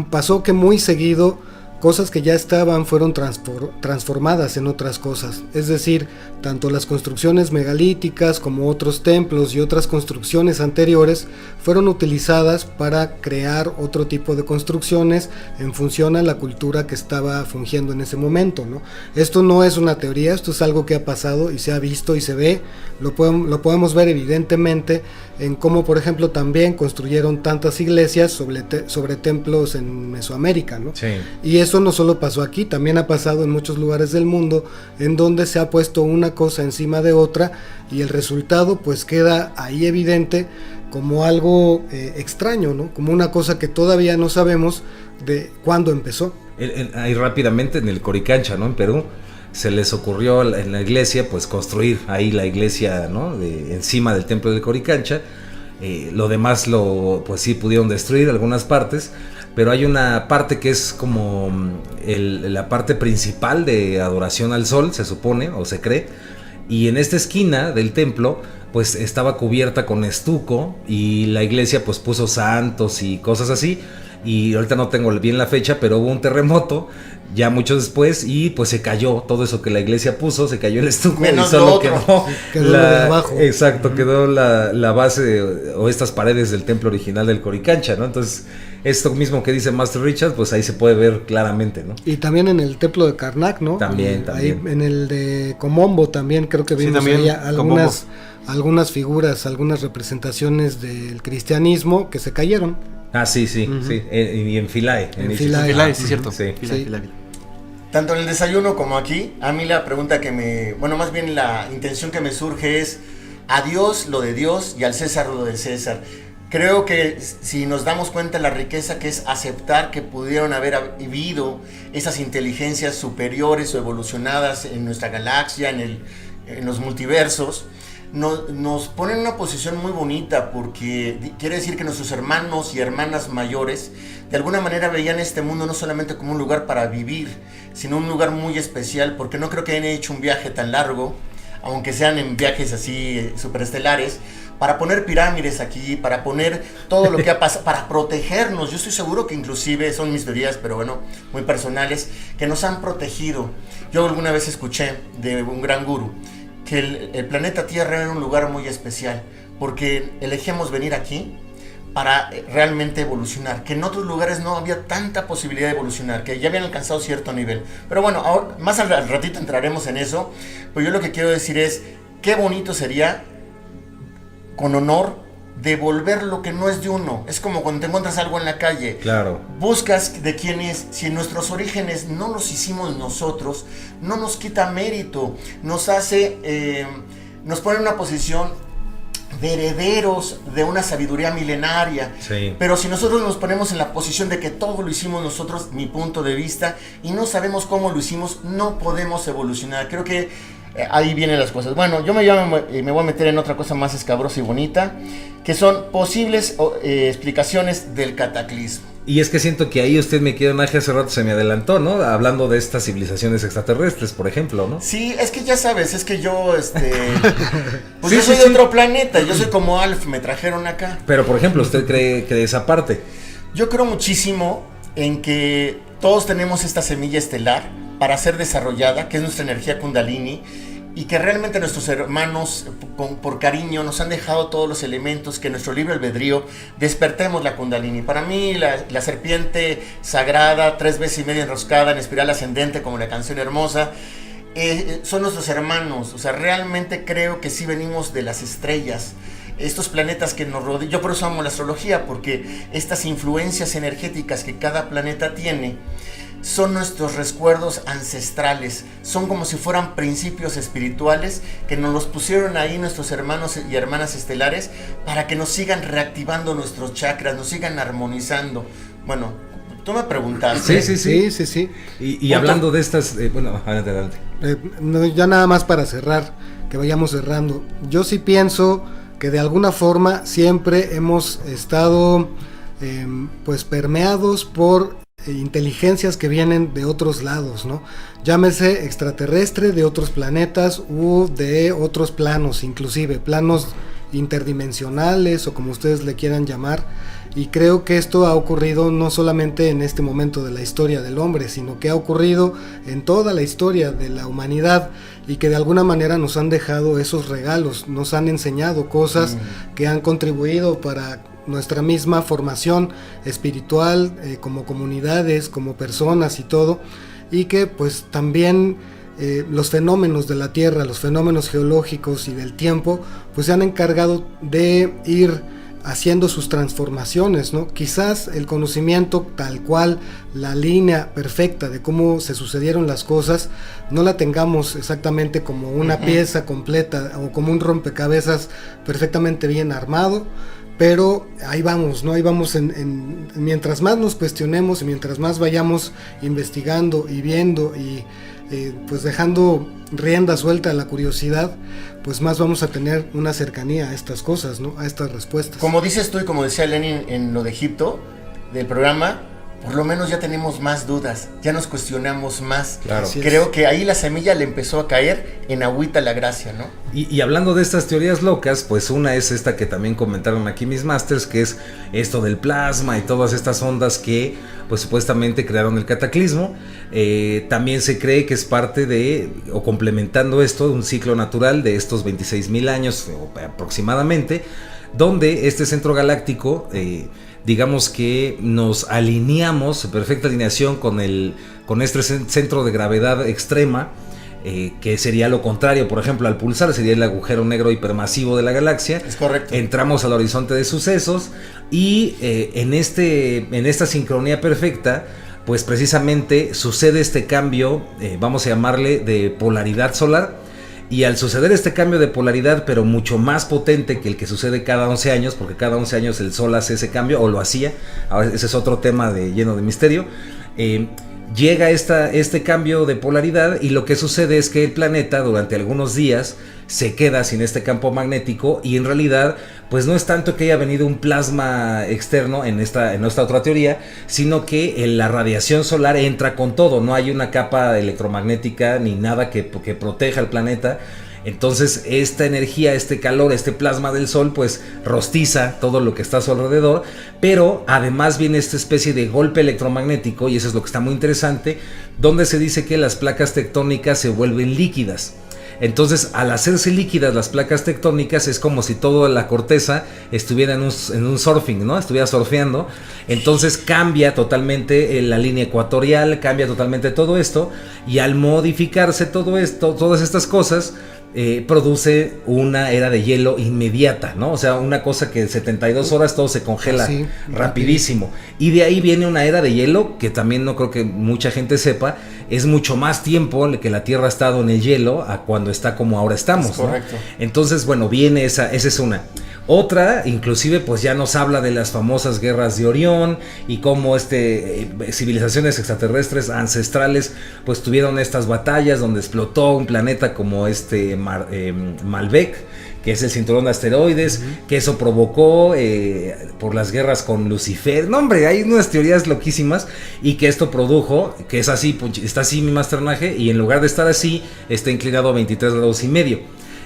pasó que muy seguido cosas que ya estaban fueron transformadas en otras cosas. Es decir, tanto las construcciones megalíticas como otros templos y otras construcciones anteriores fueron utilizadas para crear otro tipo de construcciones en función a la cultura que estaba fungiendo en ese momento, ¿no? Esto no es una teoría, esto es algo que ha pasado y se ha visto y se ve, lo podemos ver evidentemente en cómo, por ejemplo, también construyeron tantas iglesias sobre templos en Mesoamérica, ¿no? Sí. Y eso no solo pasó aquí, también ha pasado en muchos lugares del mundo en donde se ha puesto una cosa encima de otra y el resultado pues queda ahí evidente como algo extraño, ¿no? Como una cosa que todavía no sabemos de cuándo empezó. Ahí rápidamente en el Coricancha, ¿no? En Perú, se les ocurrió en la iglesia pues construir ahí la iglesia, ¿no? Encima del templo del Coricancha. Lo demás pues sí pudieron destruir algunas partes, pero hay una parte que es como la parte principal de adoración al sol, se supone o se cree, y en esta esquina del templo pues estaba cubierta con estuco y la iglesia pues puso santos y cosas así, y ahorita no tengo bien la fecha, pero hubo un terremoto ya mucho después y pues se cayó todo eso que la iglesia puso, se cayó el estuco Menos y solo lo otro. Quedó lo de abajo. Exacto, quedó la base o estas paredes del templo original del Coricancha, ¿no? Entonces, esto mismo que dice Master Richard, pues ahí se puede ver claramente, ¿no? Y también en el templo de Karnak, ¿no? También. Ahí en el de Comombo también creo que Sí, vimos también, ahí algunas figuras, algunas representaciones del cristianismo que se cayeron. Ah, sí, Ujú. sí. Y en Philae. En Isis. Philae. Philae, sí, cierto. Sí. Philae. Tanto en el desayuno como aquí, a mí la pregunta más bien la intención que me surge es: a Dios lo de Dios y al César lo de César. Creo que si nos damos cuenta de la riqueza que es aceptar que pudieron haber vivido esas inteligencias superiores o evolucionadas en nuestra galaxia, en los multiversos, nos pone en una posición muy bonita, porque quiere decir que nuestros hermanos y hermanas mayores de alguna manera veían este mundo no solamente como un lugar para vivir, sino un lugar muy especial, porque no creo que hayan hecho un viaje tan largo, aunque sean en viajes así superestelares, para poner pirámides aquí, para poner todo lo que ha pasado, para protegernos. Yo estoy seguro que inclusive, son mis teorías, pero bueno, muy personales, que nos han protegido. Yo alguna vez escuché de un gran gurú que el planeta Tierra era un lugar muy especial, porque elegimos venir aquí para realmente evolucionar, que en otros lugares no había tanta posibilidad de evolucionar, que ya habían alcanzado cierto nivel. Pero bueno, ahora, más al ratito entraremos en eso, pero yo lo que quiero decir es, qué bonito sería, con honor, devolver lo que no es de uno. Es como cuando te encuentras algo en la calle. Claro. Buscas de quién es. Si nuestros orígenes no los hicimos nosotros, no nos quita mérito. Nos hace, nos pone en una posición de herederos de una sabiduría milenaria. Sí. Pero si nosotros nos ponemos en la posición de que todo lo hicimos nosotros, mi punto de vista, y no sabemos cómo lo hicimos, no podemos evolucionar. Creo que ahí vienen las cosas. Bueno, yo me voy a meter en otra cosa más escabrosa y bonita, que son posibles explicaciones del cataclismo. Y es que siento que ahí usted, mi querido Naje, hace rato se me adelantó, ¿no? Hablando de estas civilizaciones extraterrestres, por ejemplo, ¿no? Sí, es que ya sabes, es que yo, pues Sí, yo soy sí, de sí. otro planeta, yo soy como Alf, me trajeron acá. Pero, por ejemplo, ¿usted cree esa parte? Yo creo muchísimo en que todos tenemos esta semilla estelar para ser desarrollada, que es nuestra energía Kundalini, y que realmente nuestros hermanos, por cariño, nos han dejado todos los elementos que nuestro libre albedrío despertemos la Kundalini. Para mí, la serpiente sagrada, 3 veces y media enroscada en espiral ascendente, como la canción hermosa, son nuestros hermanos. O sea, realmente creo que sí venimos de las estrellas. Estos planetas que nos rodean, yo por eso amo la astrología, porque estas influencias energéticas que cada planeta tiene son nuestros recuerdos ancestrales, son como si fueran principios espirituales que nos los pusieron ahí nuestros hermanos y hermanas estelares para que nos sigan reactivando nuestros chakras, nos sigan armonizando. Bueno, tú me preguntaste. Sí. Y hablando de estas, bueno, adelante. No, ya nada más para cerrar, que vayamos cerrando. Yo sí pienso que de alguna forma siempre hemos estado pues permeados por inteligencias que vienen de otros lados, ¿no? Llámese extraterrestre, de otros planetas u de otros planos, inclusive planos interdimensionales o como ustedes le quieran llamar. Y creo que esto ha ocurrido no solamente en este momento de la historia del hombre, sino que ha ocurrido en toda la historia de la humanidad, y que de alguna manera nos han dejado esos regalos, nos han enseñado cosas que han contribuido para nuestra misma formación espiritual, como comunidades, como personas y todo, y que pues también los fenómenos de la Tierra, los fenómenos geológicos y del tiempo, pues se han encargado de ir haciendo sus transformaciones, ¿no? Quizás el conocimiento tal cual, la línea perfecta de cómo se sucedieron las cosas, no la tengamos exactamente como una pieza completa o como un rompecabezas perfectamente bien armado, pero ahí vamos, ¿no? Ahí vamos mientras más nos cuestionemos y mientras más vayamos investigando y viendo y pues dejando rienda suelta a la curiosidad, pues más vamos a tener una cercanía a estas cosas, ¿no? A estas respuestas. Como dices tú y como decía Lenin en lo de Egipto, del programa, por lo menos ya tenemos más dudas, ya nos cuestionamos más. Claro. Creo que ahí la semilla le empezó a caer en agüita la gracia, ¿no? Y hablando de estas teorías locas, pues una es esta que también comentaron aquí mis masters, que es esto del plasma y todas estas ondas que pues supuestamente crearon el cataclismo. También se cree que es parte de, o complementando esto, de un ciclo natural de estos 26,000 años aproximadamente, donde este centro galáctico, digamos que nos alineamos, perfecta alineación con este centro de gravedad extrema, que sería lo contrario, por ejemplo, al pulsar sería el agujero negro hipermasivo de la galaxia. Es correcto. Entramos al horizonte de sucesos y en esta sincronía perfecta, pues precisamente sucede este cambio, vamos a llamarle de polaridad solar. Y al suceder este cambio de polaridad, pero mucho más potente que el que sucede cada 11 años, porque cada 11 años el Sol hace ese cambio, o lo hacía, ahora ese es otro tema lleno de misterio, llega este cambio de polaridad y lo que sucede es que el planeta durante algunos días se queda sin este campo magnético y en realidad pues no es tanto que haya venido un plasma externo en esta otra teoría, sino que la radiación solar entra con todo, no hay una capa electromagnética ni nada que proteja al planeta. Entonces esta energía, este calor, este plasma del Sol pues rostiza todo lo que está a su alrededor, pero además viene esta especie de golpe electromagnético, y eso es lo que está muy interesante, donde se dice que las placas tectónicas se vuelven líquidas. Entonces, al hacerse líquidas las placas tectónicas, es como si toda la corteza estuviera en un surfing, ¿no? Estuviera surfeando. Entonces cambia totalmente la línea ecuatorial, cambia totalmente todo esto, y al modificarse todo esto, todas estas cosas, produce una era de hielo inmediata, ¿no? O sea, una cosa que en 72 horas todo se congela rapidísimo. Y de ahí viene una era de hielo que también no creo que mucha gente sepa, es mucho más tiempo que la Tierra ha estado en el hielo a cuando está como ahora estamos, ¿no? Correcto. Entonces, bueno, viene esa es una. Otra, inclusive, pues ya nos habla de las famosas guerras de Orión y cómo civilizaciones extraterrestres ancestrales pues tuvieron estas batallas donde explotó un planeta como Malbec, que es el cinturón de asteroides, que eso provocó por las guerras con Lucifer. No, hombre, hay unas teorías loquísimas, y que esto produjo, que es así, está así mi masternaje, y en lugar de estar así, está inclinado a 23 grados y medio.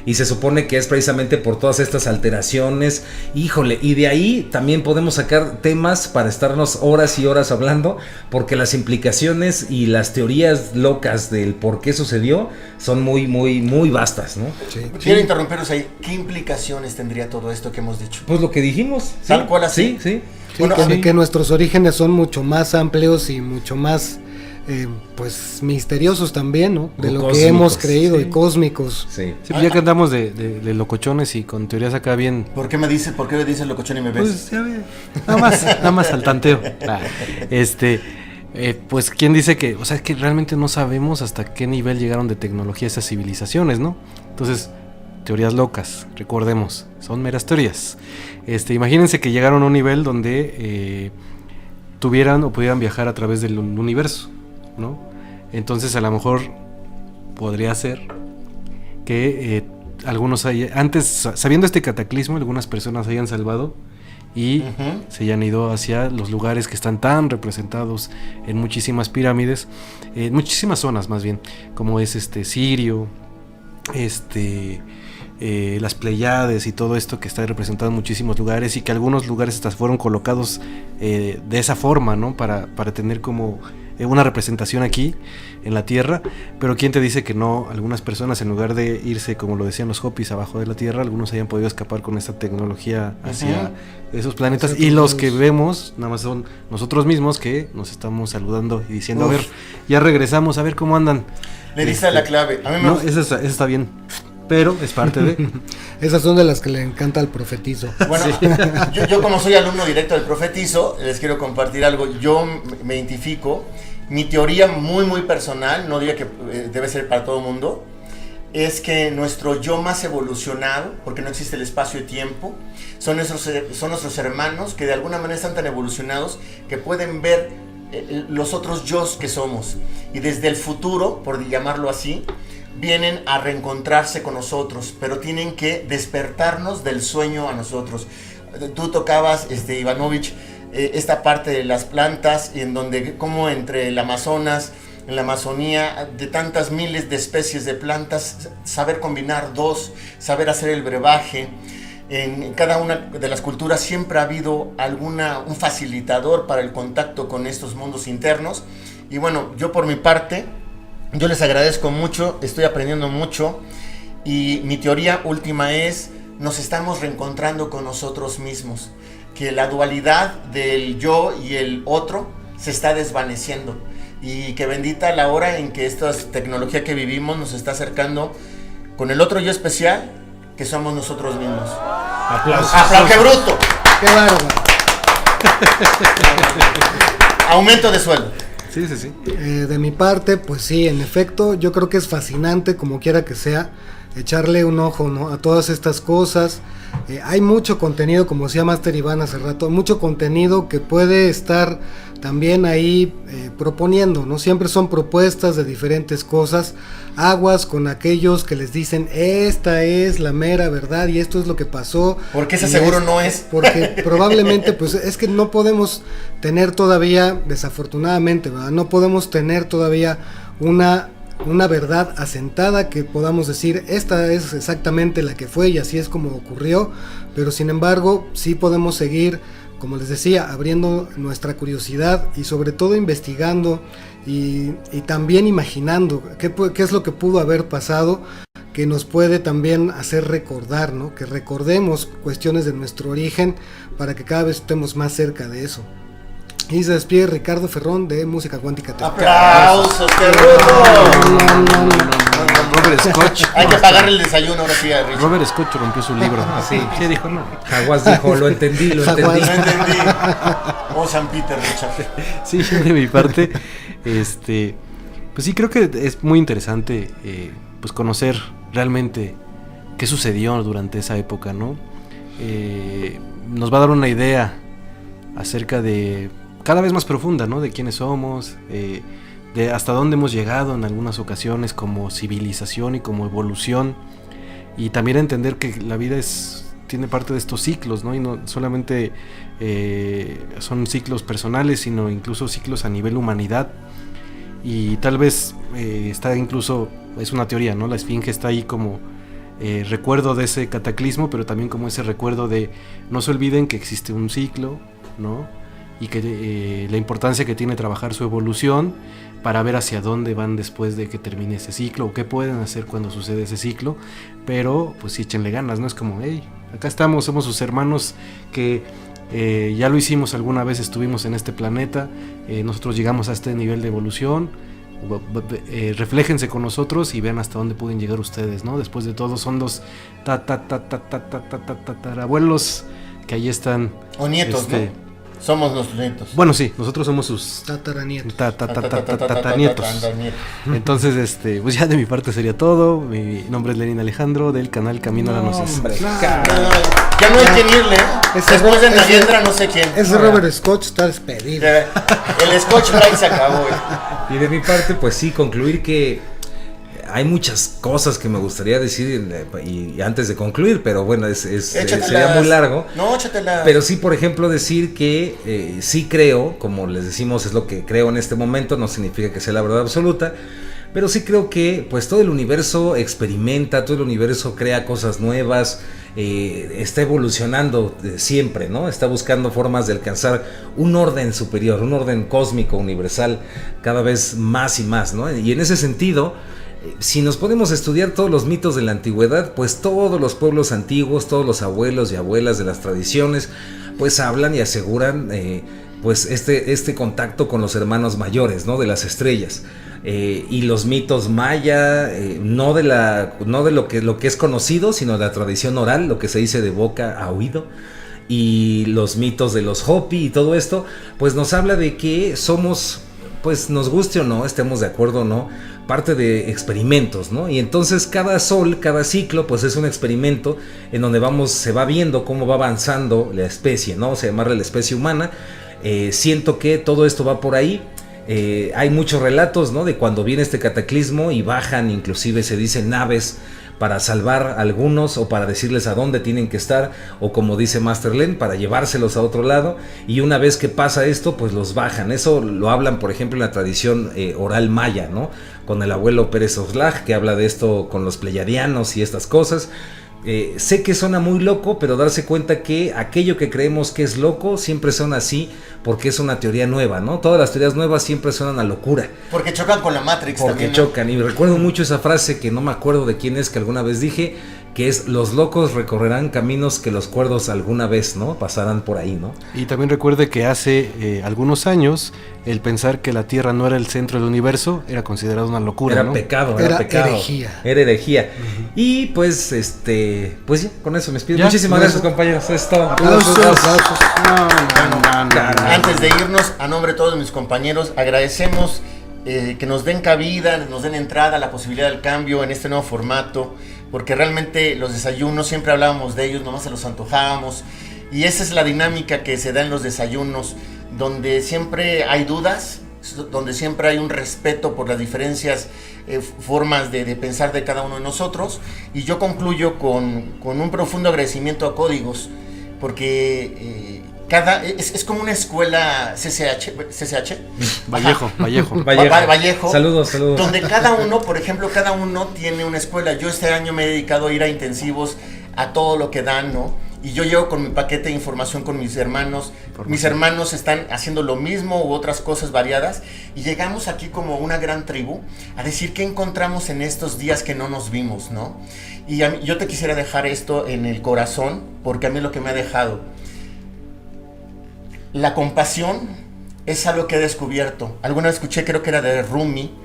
y se supone que es precisamente por todas estas alteraciones. Híjole, y de ahí también podemos sacar temas para estarnos horas y horas hablando, porque las implicaciones y las teorías locas del por qué sucedió son muy, muy, muy vastas, ¿no? Sí. Quiero interrumpiros ahí. ¿Qué implicaciones tendría todo esto que hemos dicho? Pues lo que dijimos. Tal cual así. Sí. Sí, bueno, que nuestros orígenes son mucho más amplios y mucho más pues misteriosos también, ¿no? De lo que hemos creído, y cósmicos. Sí, pues ya que andamos de locochones y con teorías acá bien. ¿Por qué me dices locochón y me ves? Pues ya ve, nada más al tanteo. Pues quién dice que, o sea, es que realmente no sabemos hasta qué nivel llegaron de tecnología esas civilizaciones, ¿no? Entonces, teorías locas, recordemos, son meras teorías. Imagínense que llegaron a un nivel donde tuvieran o pudieran viajar a través del universo, ¿no? Entonces a lo mejor podría ser que algunos antes, sabiendo este cataclismo, algunas personas hayan salvado y se hayan ido hacia los lugares que están tan representados en muchísimas pirámides, en muchísimas zonas más bien, como es Sirio, las Pleiades y todo esto que está representado en muchísimos lugares, y que algunos lugares hasta fueron colocados de esa forma, ¿no? Para tener como una representación aquí en la Tierra. Pero quién te dice que no, algunas personas en lugar de irse, como lo decían los Hopis, abajo de la Tierra, algunos hayan podido escapar con esta tecnología hacia esos planetas, y los que vemos nada más son nosotros mismos que nos estamos saludando y diciendo, a ver, ya regresamos, a ver cómo andan. Le diste la clave. A mí no, esa está bien, pero es parte de... Esas son de las que le encanta al profetizo. Bueno, sí. yo como soy alumno directo del profetizo, les quiero compartir algo. Yo me identifico, mi teoría muy muy personal, no diría que debe ser para todo el mundo, es que nuestro yo más evolucionado, porque no existe el espacio y tiempo, son nuestros hermanos que de alguna manera están tan evolucionados que pueden ver los otros yos que somos, y desde el futuro, por llamarlo así, vienen a reencontrarse con nosotros, pero tienen que despertarnos del sueño a nosotros. Tú tocabas, Ivanovich, esta parte de las plantas, en donde como entre el Amazonas, en la Amazonía, de tantas miles de especies de plantas, saber combinar dos, saber hacer el brebaje. En cada una de las culturas siempre ha habido un facilitador para el contacto con estos mundos internos. Y bueno, yo por mi parte, yo les agradezco mucho, estoy aprendiendo mucho, y mi teoría última es, nos estamos reencontrando con nosotros mismos, que la dualidad del yo y el otro se está desvaneciendo, y que bendita la hora en que esta tecnología que vivimos nos está acercando con el otro yo especial, que somos nosotros mismos. ¡Aplausos! ¡Qué bruto! ¡Qué bárbaro! Aumento de sueldo. Sí. De mi parte, pues sí, en efecto, yo creo que es fascinante, como quiera que sea, echarle un ojo, ¿no?, a todas estas cosas. Hay mucho contenido, como decía Master Iván hace rato, mucho contenido que puede estar también ahí proponiendo, ¿no? Siempre son propuestas de diferentes cosas. Aguas con aquellos que les dicen, esta es la mera verdad y esto es lo que pasó. Porque ese seguro no es. Porque probablemente, pues es que no podemos tener todavía, desafortunadamente, ¿verdad?, no podemos tener todavía una verdad asentada que podamos decir, esta es exactamente la que fue y así es como ocurrió, pero sin embargo sí podemos seguir, como les decía, abriendo nuestra curiosidad y sobre todo investigando y también imaginando qué es lo que pudo haber pasado, que nos puede también hacer recordar, ¿no?, que recordemos cuestiones de nuestro origen para que cada vez estemos más cerca de eso. Y se despide Ricardo Ferrón de Música Cuántica Tech. ¡Aplausos, qué bruto! Robert Scott. Hay que pagarle el desayuno ahora sí a Richard. Robert Scott rompió su libro. Sí, dijo no. Jaguás dijo, lo entendí. No entendí. Oh, San Peter, Richard. Sí, de mi parte, pues sí, creo que es muy interesante pues conocer realmente qué sucedió durante esa época, ¿no? Nos va a dar una idea acerca de cada vez más profunda, ¿no?, de quiénes somos, de hasta dónde hemos llegado en algunas ocasiones como civilización y como evolución, y también entender que la vida tiene parte de estos ciclos, ¿no?, y no solamente son ciclos personales, sino incluso ciclos a nivel humanidad, y tal vez está incluso, es una teoría, ¿no?, la esfinge está ahí como recuerdo de ese cataclismo, pero también como ese recuerdo de no se olviden que existe un ciclo, ¿no? Y que la importancia que tiene trabajar su evolución para ver hacia dónde van después de que termine ese ciclo o qué pueden hacer cuando sucede ese ciclo, pero pues sí, échenle ganas, ¿no? Es como, hey, acá estamos, somos sus hermanos que ya lo hicimos alguna vez, estuvimos en este planeta, nosotros llegamos a este nivel de evolución, refléjense con nosotros y vean hasta dónde pueden llegar ustedes, ¿no? Después de todo son los tatarabuelos que ahí están. O nietos, ¿no? Somos nuestros nietos. Bueno, sí, nosotros somos sus tataranietos. Tataranietos. Entonces, pues ya de mi parte sería todo. Mi nombre es Lenin Alejandro, del canal Camino a la Gnosis. Ya no hay quien irle. Después de Nayendra, no sé quién. Ese Robert Scott está despedido. El Scotch Bright se acabó. Y de mi parte, pues sí, concluir que hay muchas cosas que me gustaría decir y antes de concluir, pero bueno, sería muy largo. No, échatelas. Pero sí, por ejemplo, decir que sí creo, como les decimos, es lo que creo en este momento, no significa que sea la verdad absoluta, pero sí creo que pues todo el universo experimenta, todo el universo crea cosas nuevas, está evolucionando siempre, ¿no? Está buscando formas de alcanzar un orden superior, un orden cósmico, universal, cada vez más y más, ¿no? Y en ese sentido, si nos podemos estudiar todos los mitos de la antigüedad, pues todos los pueblos antiguos, todos los abuelos y abuelas de las tradiciones, pues hablan y aseguran pues este contacto con los hermanos mayores, ¿no? De las estrellas. Y los mitos maya, no de lo que es conocido, sino de la tradición oral, lo que se dice de boca a oído. Y los mitos de los Hopi y todo esto, pues nos habla de que somos, pues nos guste o no, estemos de acuerdo o no, parte de experimentos, ¿no? Y entonces cada sol, cada ciclo, pues es un experimento en donde se va viendo cómo va avanzando la especie, ¿no? O sea, llamarle la especie humana. Siento que todo esto va por ahí. Hay muchos relatos, ¿no? De cuando viene este cataclismo y bajan, inclusive se dicen naves para salvar a algunos o para decirles a dónde tienen que estar, o como dice Master Len, para llevárselos a otro lado, y una vez que pasa esto, pues los bajan. Eso lo hablan, por ejemplo, en la tradición oral maya, ¿no? Con el abuelo Pérez Oslaj, que habla de esto con los pleyadianos y estas cosas. Sé que suena muy loco, pero darse cuenta que aquello que creemos que es loco siempre suena así porque es una teoría nueva, ¿no? Todas las teorías nuevas siempre suenan a locura. Porque chocan con la Matrix también. Porque chocan, y recuerdo mucho esa frase que no me acuerdo de quién es, que alguna vez dije, que es: los locos recorrerán caminos que los cuerdos alguna vez, ¿no? Pasarán por ahí, ¿no? Y también recuerde que hace algunos años el pensar que la Tierra no era el centro del universo era considerado una locura, era ¿no? Pecado, Era pecado. herejía. Era herejía. Y pues, pues ya, con eso me despido. Ya, Muchísimas gracias, compañeros. Esto. Aplausos. Antes de irnos, a nombre de todos mis compañeros, agradecemos que nos den cabida, nos den entrada a la posibilidad del cambio en este nuevo formato, porque realmente los desayunos, siempre hablábamos de ellos, nomás se los antojábamos, y esa es la dinámica que se da en los desayunos, donde siempre hay dudas, donde siempre hay un respeto por las diferencias formas de pensar de cada uno de nosotros, y yo concluyo con un profundo agradecimiento a Códigos, porque es como una escuela CCH. Vallejo. Saludos. Donde cada uno, por ejemplo, cada uno tiene una escuela. Yo este año me he dedicado a ir a intensivos, a todo lo que dan, ¿no? Y yo llego con mi paquete de información con mis hermanos. Mis hermanos están haciendo lo mismo u otras cosas variadas. Y llegamos aquí como una gran tribu a decir qué encontramos en estos días que no nos vimos, ¿no? Y yo te quisiera dejar esto en el corazón, porque a mí es lo que me ha dejado. La compasión es algo que he descubierto. Alguna vez escuché, creo que era de Rumi,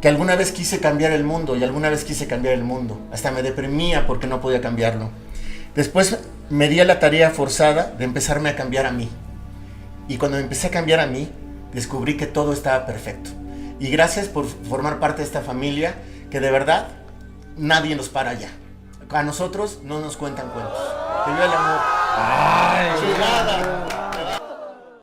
que alguna vez quise cambiar el mundo y alguna vez quise cambiar el mundo. Hasta me deprimía porque no podía cambiarlo. Después me di a la tarea forzada de empezarme a cambiar a mí. Y cuando me empecé a cambiar a mí, descubrí que todo estaba perfecto. Y gracias por formar parte de esta familia, que de verdad nadie nos para ya. A nosotros no nos cuentan cuentos. Que viva el amor. ¡Ay! ¡Chulada!